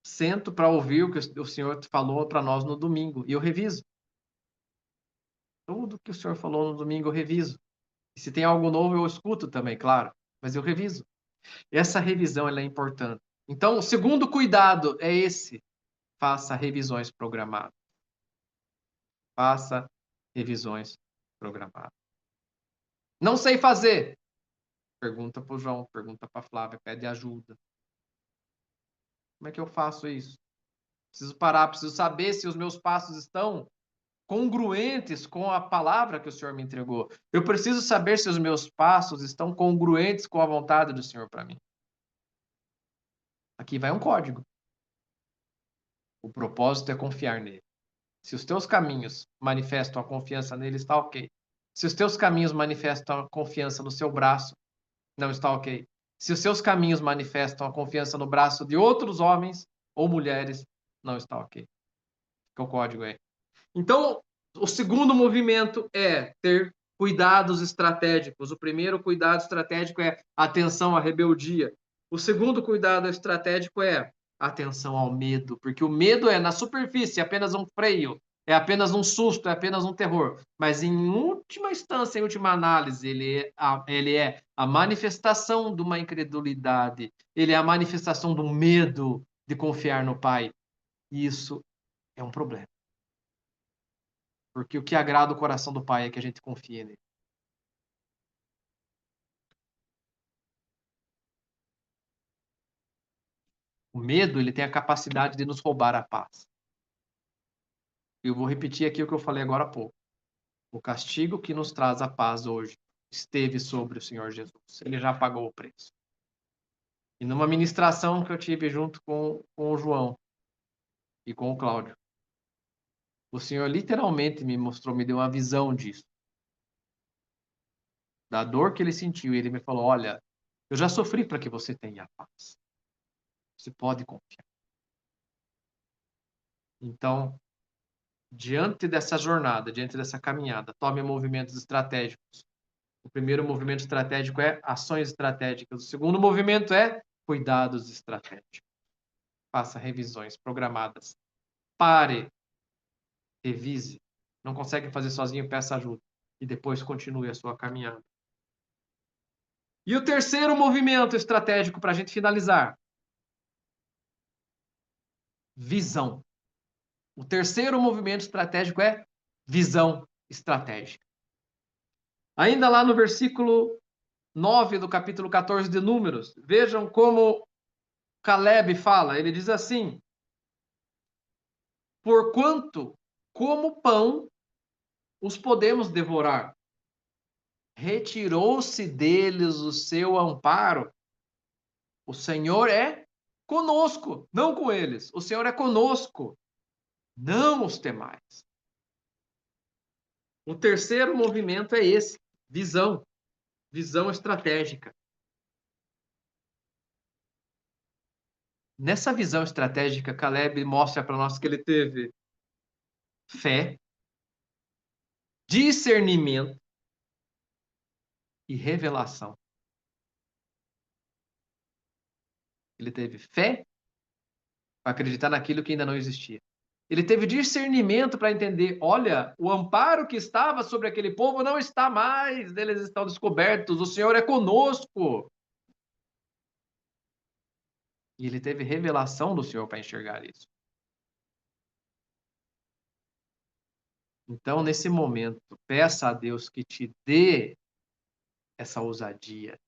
sento para ouvir o que o Senhor falou para nós no domingo, e eu reviso. Tudo que o Senhor falou no domingo eu reviso. E se tem algo novo eu escuto também, claro, mas eu reviso. Essa revisão ela é importante. Então, o segundo cuidado é esse. Faça revisões programadas. Faça revisões programadas. Não sei fazer. Pergunta para o João, pergunta para a Flávia, pede ajuda. Como é que eu faço isso? Preciso parar, preciso saber se os meus passos estão congruentes com a palavra que o Senhor me entregou. Eu preciso saber se os meus passos estão congruentes com a vontade do Senhor para mim. Aqui vai um código. O propósito é confiar nele. Se os teus caminhos manifestam a confiança nele, está ok. Se os teus caminhos manifestam a confiança no seu braço, não está ok. Se os seus caminhos manifestam a confiança no braço de outros homens ou mulheres, não está ok. Que o código é. Então, o segundo movimento é ter cuidados estratégicos. O primeiro cuidado estratégico é atenção à rebeldia. O segundo cuidado estratégico é atenção ao medo, porque o medo é, na superfície, apenas um freio, é apenas um susto, é apenas um terror. Mas, em última instância, em última análise, ele é a manifestação de uma incredulidade, ele é a manifestação do medo de confiar no Pai. E isso é um problema. Porque o que agrada o coração do Pai é que a gente confie nele. O medo, ele tem a capacidade de nos roubar a paz. Eu vou repetir aqui o que eu falei agora há pouco. O castigo que nos traz a paz hoje esteve sobre o Senhor Jesus. Ele já pagou o preço. E numa ministração que eu tive junto com o João e com o Cláudio, o Senhor literalmente me mostrou, me deu uma visão disso. Da dor que ele sentiu. E ele me falou, olha, eu já sofri para que você tenha a paz. Você pode confiar. Então, diante dessa jornada, diante dessa caminhada, tome movimentos estratégicos. O primeiro movimento estratégico é ações estratégicas. O segundo movimento é cuidados estratégicos. Faça revisões programadas. Pare, revise. Não consegue fazer sozinho, peça ajuda. E depois continue a sua caminhada. E o terceiro movimento estratégico para a gente finalizar. Visão. O terceiro movimento estratégico é visão estratégica. Ainda lá no versículo 9 do capítulo 14 de Números, vejam como Caleb fala. Ele diz assim: porquanto, como pão, os podemos devorar. Retirou-se deles o seu amparo. O Senhor é conosco, não com eles. O Senhor é conosco, não os temais. O terceiro movimento é esse, visão. Visão estratégica. Nessa visão estratégica, Caleb mostra para nós que ele teve fé, discernimento e revelação. Ele teve fé para acreditar naquilo que ainda não existia. Ele teve discernimento para entender, olha, o amparo que estava sobre aquele povo não está mais, eles estão descobertos, o Senhor é conosco. E ele teve revelação do Senhor para enxergar isso. Então, nesse momento, peça a Deus que te dê essa ousadia.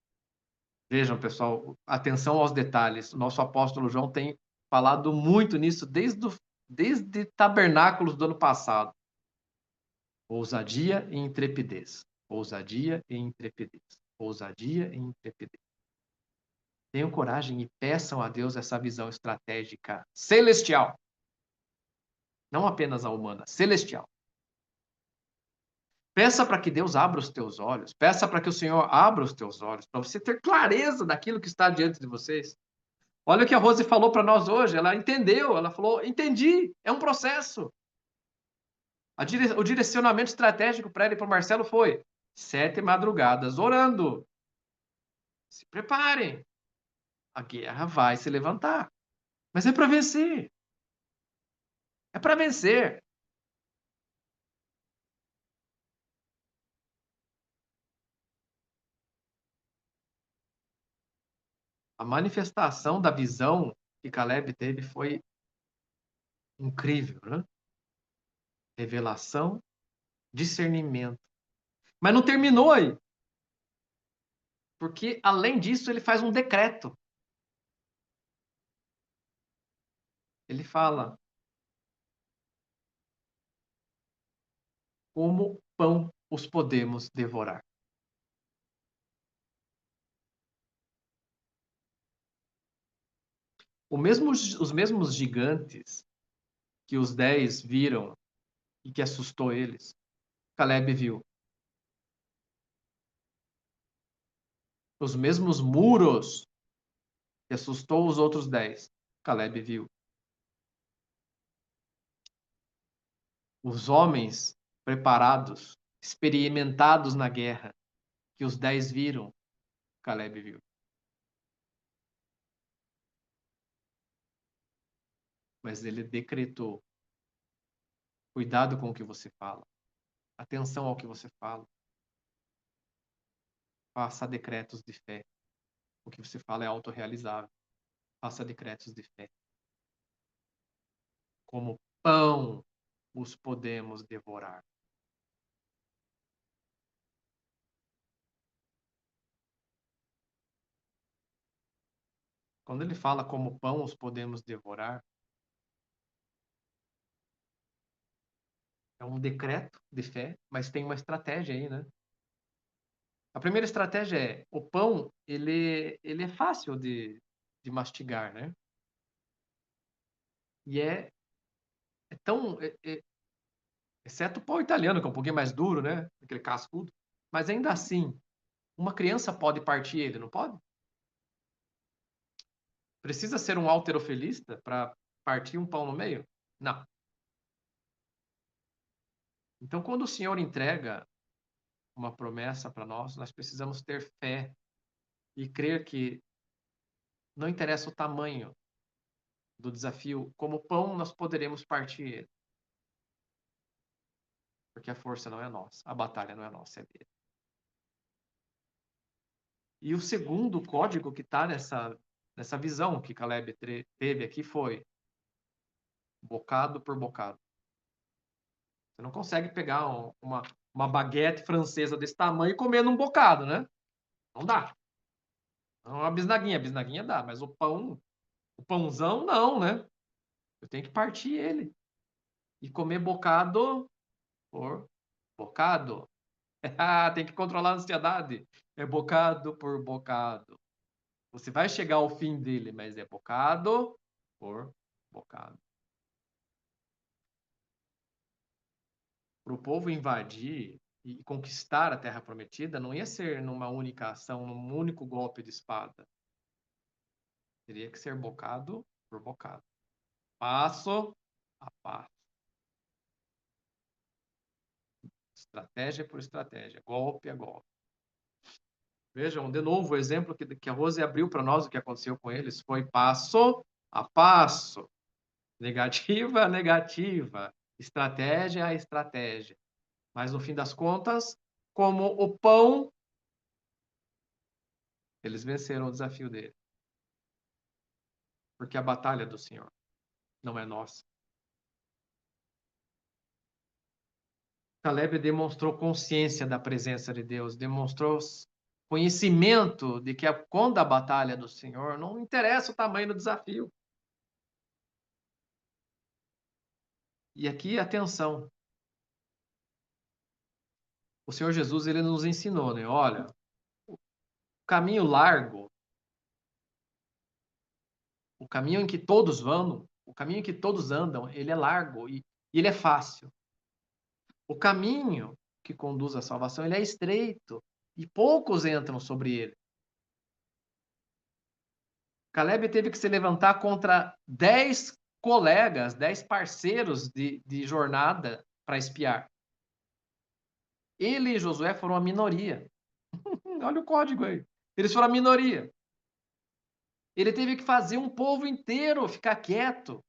Vejam, pessoal, atenção aos detalhes. O nosso apóstolo João tem falado muito nisso desde tabernáculos do ano passado. Ousadia e intrepidez. Ousadia e intrepidez. Ousadia e intrepidez. Tenham coragem e peçam a Deus essa visão estratégica celestial. Não apenas a humana, celestial. Peça para que Deus abra os teus olhos. Peça para que o Senhor abra os teus olhos, para você ter clareza daquilo que está diante de vocês. Olha o que a Rose falou para nós hoje. Ela entendeu, ela falou, entendi, é um processo. O direcionamento estratégico para ela e para o Marcelo foi 7 madrugadas orando. Se preparem. A guerra vai se levantar. Mas é para vencer. É para vencer. A manifestação da visão que Caleb teve foi incrível, né? Revelação, discernimento. Mas não terminou aí. Porque, além disso, ele faz um decreto. Ele fala: como pão os podemos devorar. Os mesmos gigantes que os 10 viram e que assustou eles, Caleb viu. Os mesmos muros que assustou os outros 10, Caleb viu. Os homens preparados, experimentados na guerra, que os 10 viram, Caleb viu. Mas ele decretou: cuidado com o que você fala, atenção ao que você fala, faça decretos de fé. O que você fala é autorrealizável. Faça decretos de fé. Como pão os podemos devorar. Quando ele fala como pão os podemos devorar, é um decreto de fé, mas tem uma estratégia aí, né? A primeira estratégia é: o pão, ele é fácil de mastigar, né? E é tão... exceto o pão italiano, que é um pouquinho mais duro, né? Aquele cascudo. Mas ainda assim, uma criança pode partir ele, não pode? Precisa ser um halterofilista para partir um pão no meio? Não. Então, quando o Senhor entrega uma promessa para nós, nós precisamos ter fé e crer que não interessa o tamanho do desafio, como pão nós poderemos partir ele. Porque a força não é nossa, a batalha não é nossa, é dele. E o segundo código que está nessa visão que Caleb teve aqui foi bocado por bocado. Você não consegue pegar uma baguete francesa desse tamanho e comer num bocado, né? Não dá. Uma bisnaguinha, a bisnaguinha dá, mas o pãozão não, né? Eu tenho que partir ele e comer bocado por bocado. Tem que controlar a ansiedade. É bocado por bocado. Você vai chegar ao fim dele, mas é bocado por bocado. Para o povo invadir e conquistar a Terra Prometida, não ia ser numa única ação, num único golpe de espada. Teria que ser bocado por bocado. Passo a passo. Estratégia por estratégia. Golpe a golpe. Vejam, de novo, o exemplo que a Rose abriu para nós, o que aconteceu com eles, foi passo a passo. Negativa a negativa. Estratégia a estratégia. Mas, no fim das contas, como o pão, eles venceram o desafio dele. Porque a batalha é do Senhor, não é nossa. Caleb demonstrou consciência da presença de Deus, demonstrou conhecimento de que quando a batalha é do Senhor, não interessa o tamanho do desafio. E aqui, atenção. O Senhor Jesus, ele nos ensinou, né? Olha, o caminho largo, o caminho em que todos vão, o caminho em que todos andam, ele é largo e ele é fácil. O caminho que conduz à salvação, ele é estreito e poucos entram sobre ele. Caleb teve que se levantar contra 10 colegas, 10 parceiros de jornada para espiar. Ele e Josué foram a minoria. Olha o código aí. Eles foram a minoria. Ele teve que fazer um povo inteiro ficar quieto.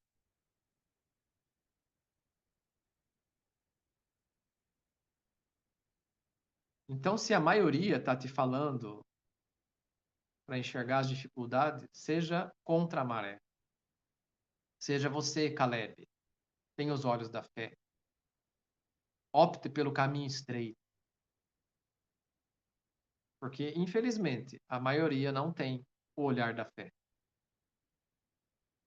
Então, se a maioria está te falando para enxergar as dificuldades, seja contra a maré. Seja você, Caleb. Tenha os olhos da fé. Opte pelo caminho estreito. Porque, infelizmente, a maioria não tem o olhar da fé.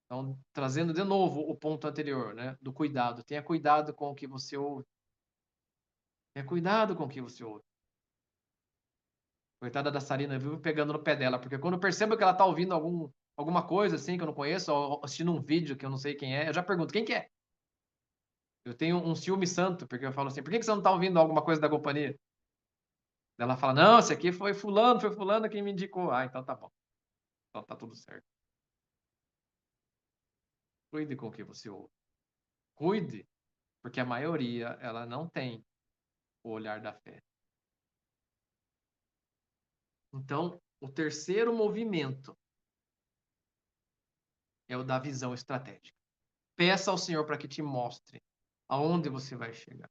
Então, trazendo de novo o ponto anterior, né, do cuidado. Tenha cuidado com o que você ouve. Tenha cuidado com o que você ouve. Coitada da Sarina, eu vivo pegando no pé dela, porque quando eu percebo que ela tá ouvindo alguma coisa assim que eu não conheço, ou assistindo um vídeo que eu não sei quem é, eu já pergunto, quem que é? Eu tenho um ciúme santo, porque eu falo assim, por que que você não tá ouvindo alguma coisa da companhia? Ela fala, não, esse aqui foi fulano quem me indicou. Ah, então tá bom. Então tá tudo certo. Cuide com o que você ouve. Cuide, porque a maioria, ela não tem o olhar da fé. Então, o terceiro movimento é o da visão estratégica. Peça ao Senhor para que te mostre aonde você vai chegar.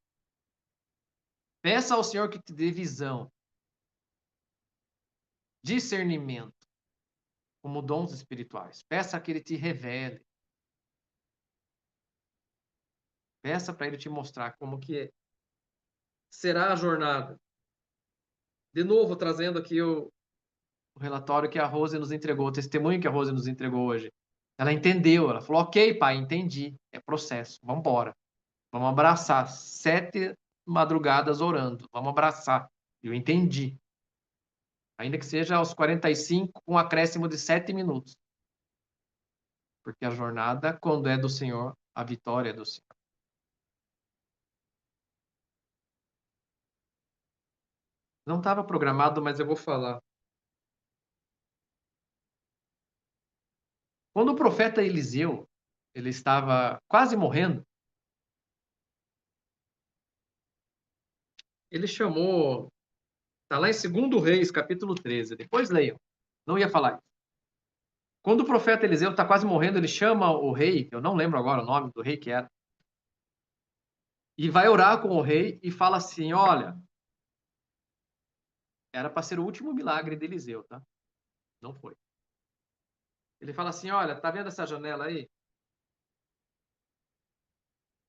Peça ao Senhor que te dê visão, discernimento, como dons espirituais. Peça que Ele te revele. Peça para Ele te mostrar como que será a jornada. De novo, trazendo aqui o relatório que a Rose nos entregou, o testemunho que a Rose nos entregou hoje. Ela entendeu, ela falou, ok, pai, entendi, é processo, vamos embora. Vamos abraçar. 7 madrugadas orando, vamos abraçar. Eu entendi. Ainda que seja aos 45, com um acréscimo de 7 minutos. Porque a jornada, quando é do Senhor, a vitória é do Senhor. Não estava programado, mas eu vou falar. Quando o profeta Eliseu, ele estava quase morrendo, ele chamou, está lá em 2 Reis, capítulo 13, depois leiam, não ia falar isso. Quando o profeta Eliseu está quase morrendo, ele chama o rei, eu não lembro agora o nome do rei que era, e vai orar com o rei e fala assim, olha, era para ser o último milagre de Eliseu, tá? Não foi. Ele fala assim, olha, tá vendo essa janela aí?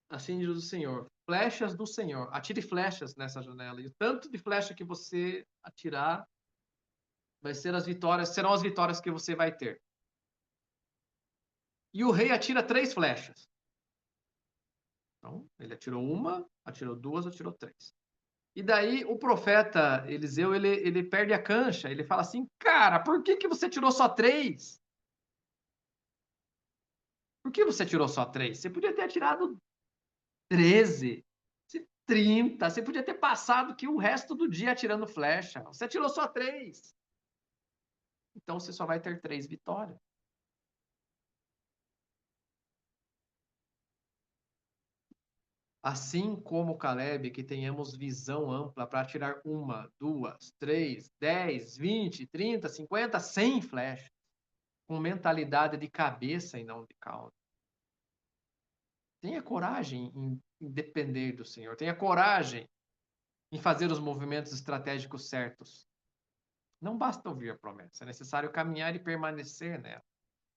Assim diz o Senhor, flechas do Senhor, atire flechas nessa janela, e o tanto de flecha que você atirar vai ser as vitórias, serão as vitórias que você vai ter. E o rei atira 3 flechas. Então, ele atirou 1, atirou 2, atirou 3. E daí o profeta Eliseu, ele perde a cancha, ele fala assim, cara, por que você tirou só 3? Por que você tirou só 3? Você podia ter atirado 13, 30, você podia ter passado que o resto do dia atirando flecha. Você atirou só 3. Então você só vai ter 3 vitórias. Assim como Caleb, que tenhamos visão ampla para atirar 1, 2, 3, 10, 20, 30, 50, 100 flechas, com mentalidade de cabeça e não de cauda. Tenha coragem em depender do Senhor. Tenha coragem em fazer os movimentos estratégicos certos. Não basta ouvir a promessa, é necessário caminhar e permanecer nela,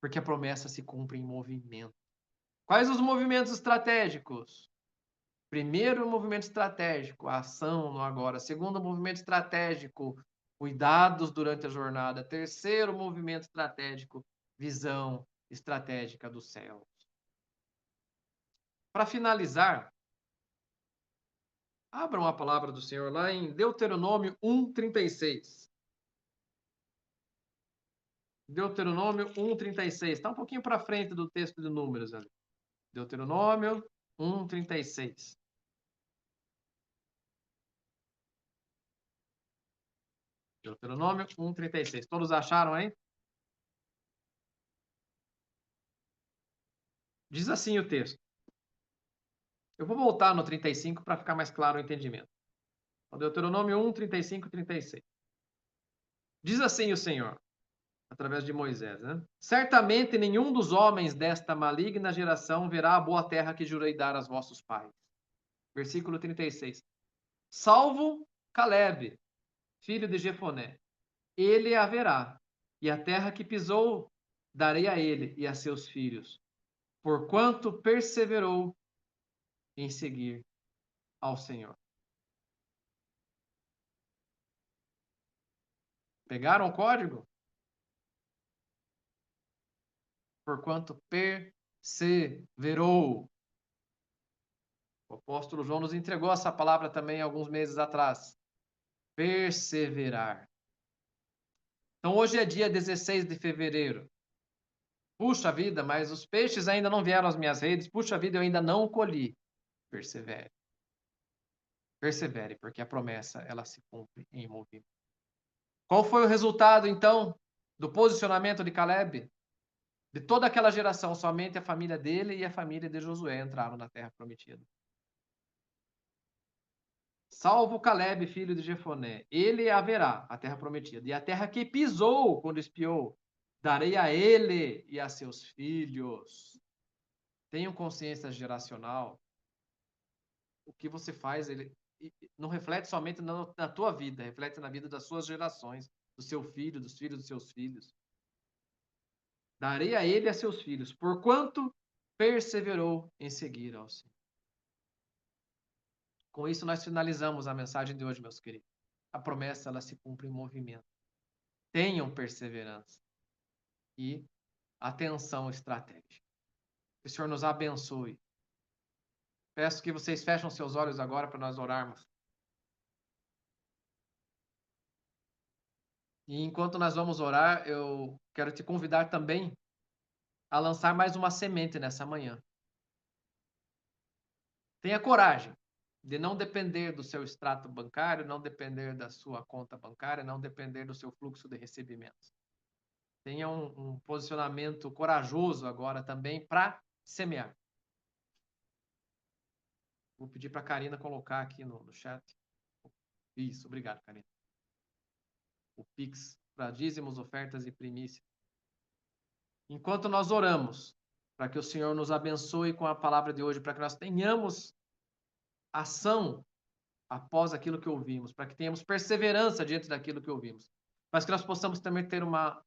porque a promessa se cumpre em movimento. Quais os movimentos estratégicos? Primeiro movimento estratégico, a ação no agora. Segundo movimento estratégico, cuidados durante a jornada. Terceiro movimento estratégico, visão estratégica do céu. Para finalizar, abram a palavra do Senhor lá em Deuteronômio 1:36. Deuteronômio 1:36. Está um pouquinho para frente do texto de Números ali. Deuteronômio 1:36. Deuteronômio 1:36. Todos acharam aí? Diz assim o texto. Eu vou voltar no 35 para ficar mais claro o entendimento. Deuteronômio 1:35 e 36. Diz assim o Senhor, através de Moisés, né? Certamente nenhum dos homens desta maligna geração verá a boa terra que jurei dar aos vossos pais. Versículo 36. Salvo Caleb, filho de Jefoné. Ele a verá, e a terra que pisou darei a ele e a seus filhos, porquanto perseverou em seguir ao Senhor. Pegaram o código? Porquanto perseverou. O apóstolo João nos entregou essa palavra também alguns meses atrás. Perseverar. Então, hoje é dia 16 de fevereiro. Puxa vida, mas os peixes ainda não vieram às minhas redes. Puxa vida, eu ainda não colhi. Persevere. Persevere, porque a promessa, ela se cumpre em movimento. Qual foi o resultado, então, do posicionamento de Caleb? De toda aquela geração, somente a família dele e a família de Josué entraram na terra prometida. Salvo Caleb, filho de Jefoné, ele haverá a terra prometida. E a terra que pisou quando espiou, darei a ele e a seus filhos. Tenham consciência geracional. O que você faz, ele não reflete somente na tua vida, reflete na vida das suas gerações, do seu filho, dos filhos dos seus filhos. Darei a ele e a seus filhos, porquanto perseverou em seguir ao Senhor. Com isso, nós finalizamos a mensagem de hoje, meus queridos. A promessa, ela se cumpre em movimento. Tenham perseverança e atenção estratégica. Que o Senhor nos abençoe. Peço que vocês fechem seus olhos agora para nós orarmos. E enquanto nós vamos orar, eu quero te convidar também a lançar mais uma semente nessa manhã. Tenha coragem de não depender do seu extrato bancário, não depender da sua conta bancária, não depender do seu fluxo de recebimentos. Tenha um posicionamento corajoso agora também para semear. Vou pedir para a Karina colocar aqui no chat. Isso, obrigado, Karina. O Pix para dízimos, ofertas e primícias. Enquanto nós oramos, para que o Senhor nos abençoe com a palavra de hoje, para que nós tenhamos ação após aquilo que ouvimos, para que tenhamos perseverança diante daquilo que ouvimos, mas que nós possamos também ter uma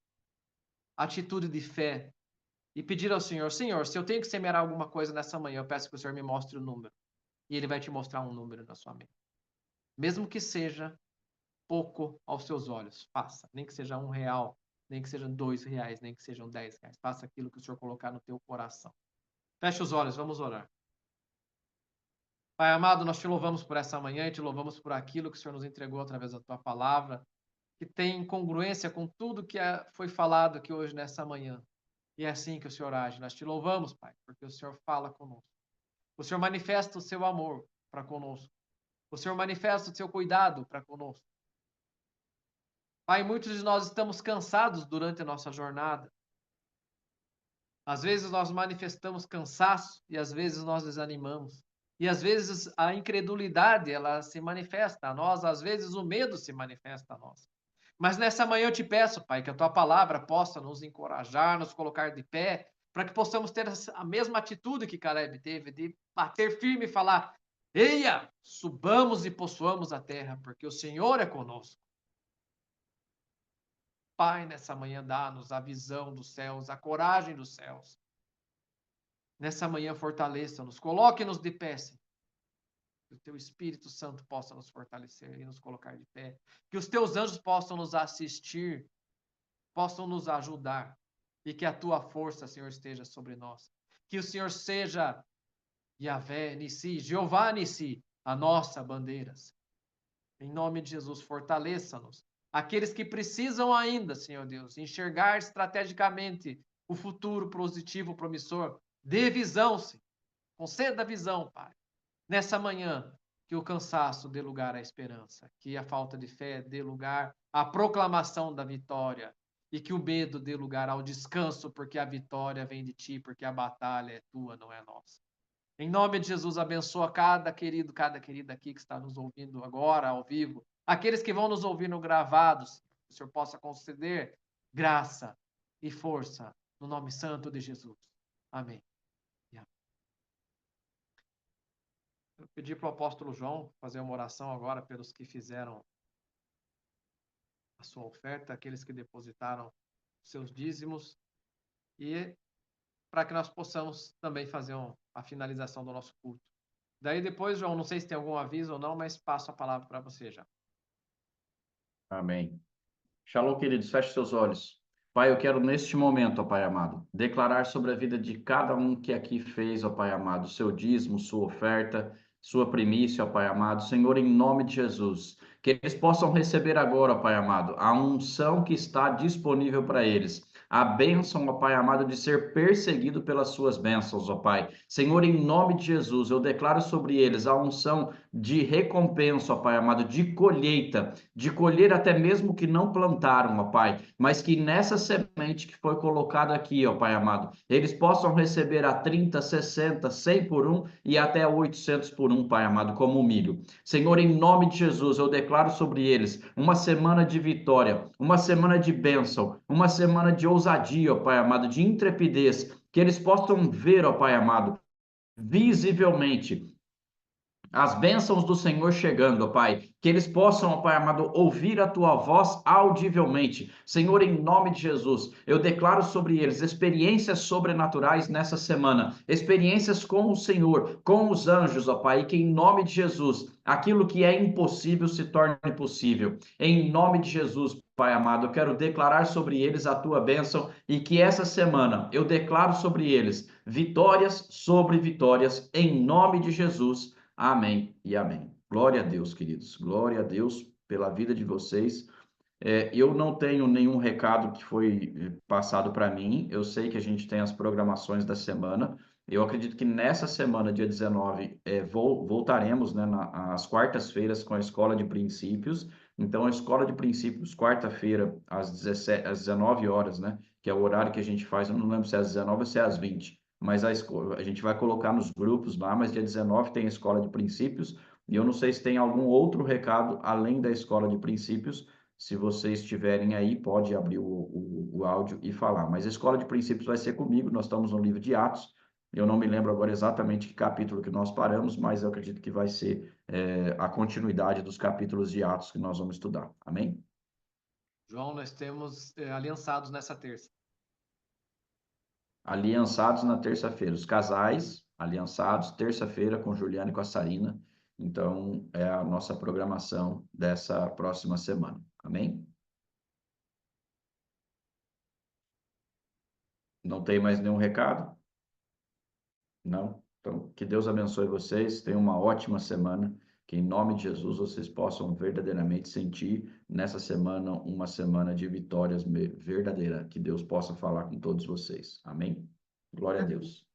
atitude de fé e pedir ao Senhor, Senhor, se eu tenho que semear alguma coisa nessa manhã, eu peço que o Senhor me mostre o número. E Ele vai te mostrar um número na sua mente. Mesmo que seja pouco aos seus olhos, faça. Nem que seja R$1, nem que sejam R$2, nem que sejam R$10. Faça aquilo que o Senhor colocar no teu coração. Feche os olhos, vamos orar. Pai amado, nós te louvamos por essa manhã e te louvamos por aquilo que o Senhor nos entregou através da tua palavra, que tem congruência com tudo que foi falado aqui hoje nessa manhã. E é assim que o Senhor age. Nós te louvamos, Pai, porque o Senhor fala conosco. O Senhor manifesta o seu amor para conosco. O Senhor manifesta o seu cuidado para conosco. Pai, muitos de nós estamos cansados durante a nossa jornada. Às vezes nós manifestamos cansaço e às vezes nós desanimamos. E às vezes a incredulidade, ela se manifesta a nós, às vezes o medo se manifesta a nós. Mas nessa manhã eu te peço, Pai, que a tua palavra possa nos encorajar, nos colocar de pé, para que possamos ter a mesma atitude que Caleb teve, de bater firme e falar: eia, subamos e possuamos a terra, porque o Senhor é conosco. Pai, nessa manhã dá-nos a visão dos céus, a coragem dos céus. Nessa manhã fortaleça-nos, coloque-nos de pé, Senhor. Que o teu Espírito Santo possa nos fortalecer e nos colocar de pé. Que os teus anjos possam nos assistir, possam nos ajudar. E que a tua força, Senhor, esteja sobre nós. Que o Senhor seja Yahvé, Nissi, Jeová Nissi, a nossa bandeira. Em nome de Jesus, fortaleça-nos. Aqueles que precisam ainda, Senhor Deus, enxergar estrategicamente o futuro positivo, promissor, dê visão, Senhor. Conceda visão, Pai. Nessa manhã, que o cansaço dê lugar à esperança, que a falta de fé dê lugar à proclamação da vitória e que o medo dê lugar ao descanso, porque a vitória vem de ti, porque a batalha é tua, não é nossa. Em nome de Jesus, abençoa cada querido, cada querida aqui que está nos ouvindo agora, ao vivo. Aqueles que vão nos ouvir no gravado, que o Senhor possa conceder graça e força no nome santo de Jesus. Amém. Eu pedi para o apóstolo João fazer uma oração agora pelos que fizeram a sua oferta, aqueles que depositaram seus dízimos e para que nós possamos também fazer a finalização do nosso culto. Daí depois, João, não sei se tem algum aviso ou não, mas passo a palavra para você já. Amém. Shalom, queridos, feche seus olhos. Pai, eu quero neste momento, ó Pai amado, declarar sobre a vida de cada um que aqui fez, ó Pai amado, seu dízimo, sua oferta, sua primícia, ó Pai amado. Senhor, em nome de Jesus, que eles possam receber agora, ó Pai amado, a unção que está disponível para eles. A bênção, ó Pai amado, de ser perseguido pelas suas bênçãos, ó Pai. Senhor, em nome de Jesus, eu declaro sobre eles a unção de recompensa, ó Pai amado, de colheita, de colher até mesmo que não plantaram, ó Pai, mas que nessa semente que foi colocada aqui, ó Pai amado, eles possam receber a 30, 60, 100 por um e até 800 por um, Pai amado, como milho. Senhor, em nome de Jesus, eu declaro sobre eles uma semana de vitória, uma semana de bênção, uma semana de ousadia, ó Pai amado, de intrepidez, que eles possam ver, ó Pai amado, visivelmente as bênçãos do Senhor chegando, ó Pai, que eles possam, ó Pai amado, ouvir a Tua voz audivelmente. Senhor, em nome de Jesus, eu declaro sobre eles experiências sobrenaturais nessa semana, experiências com o Senhor, com os anjos, ó Pai, e que em nome de Jesus, aquilo que é impossível se torne possível. Em nome de Jesus, Pai amado, eu quero declarar sobre eles a Tua bênção e que essa semana eu declaro sobre eles vitórias sobre vitórias, em nome de Jesus. Amém e amém. Glória a Deus, queridos. Glória a Deus pela vida de vocês. Eu não tenho nenhum recado que foi passado para mim. Eu sei que a gente tem as programações da semana. Eu acredito que nessa semana, dia 19, voltaremos, né, às quartas-feiras com a Escola de Princípios. Então, a Escola de Princípios, quarta-feira, às 19 horas, né, que é o horário que a gente faz. Eu não lembro se é às 19 ou se é às 20. Mas a gente vai colocar nos grupos lá, mas dia 19 tem a Escola de Princípios, e eu não sei se tem algum outro recado além da Escola de Princípios. Se vocês estiverem aí, pode abrir o áudio e falar. Mas a Escola de Princípios vai ser comigo, nós estamos no livro de Atos, eu não me lembro agora exatamente que capítulo que nós paramos, mas eu acredito que vai ser a continuidade dos capítulos de Atos que nós vamos estudar. Amém? João, nós temos aliançados nessa terça. Aliançados na terça-feira. Os casais aliançados, terça-feira, com Juliana e com a Sarina. Então, é a nossa programação dessa próxima semana. Amém? Não tem mais nenhum recado? Não? Então, que Deus abençoe vocês. Tenham uma ótima semana. Que em nome de Jesus vocês possam verdadeiramente sentir nessa semana uma semana de vitórias verdadeira. Que Deus possa falar com todos vocês. Amém? Glória a Deus.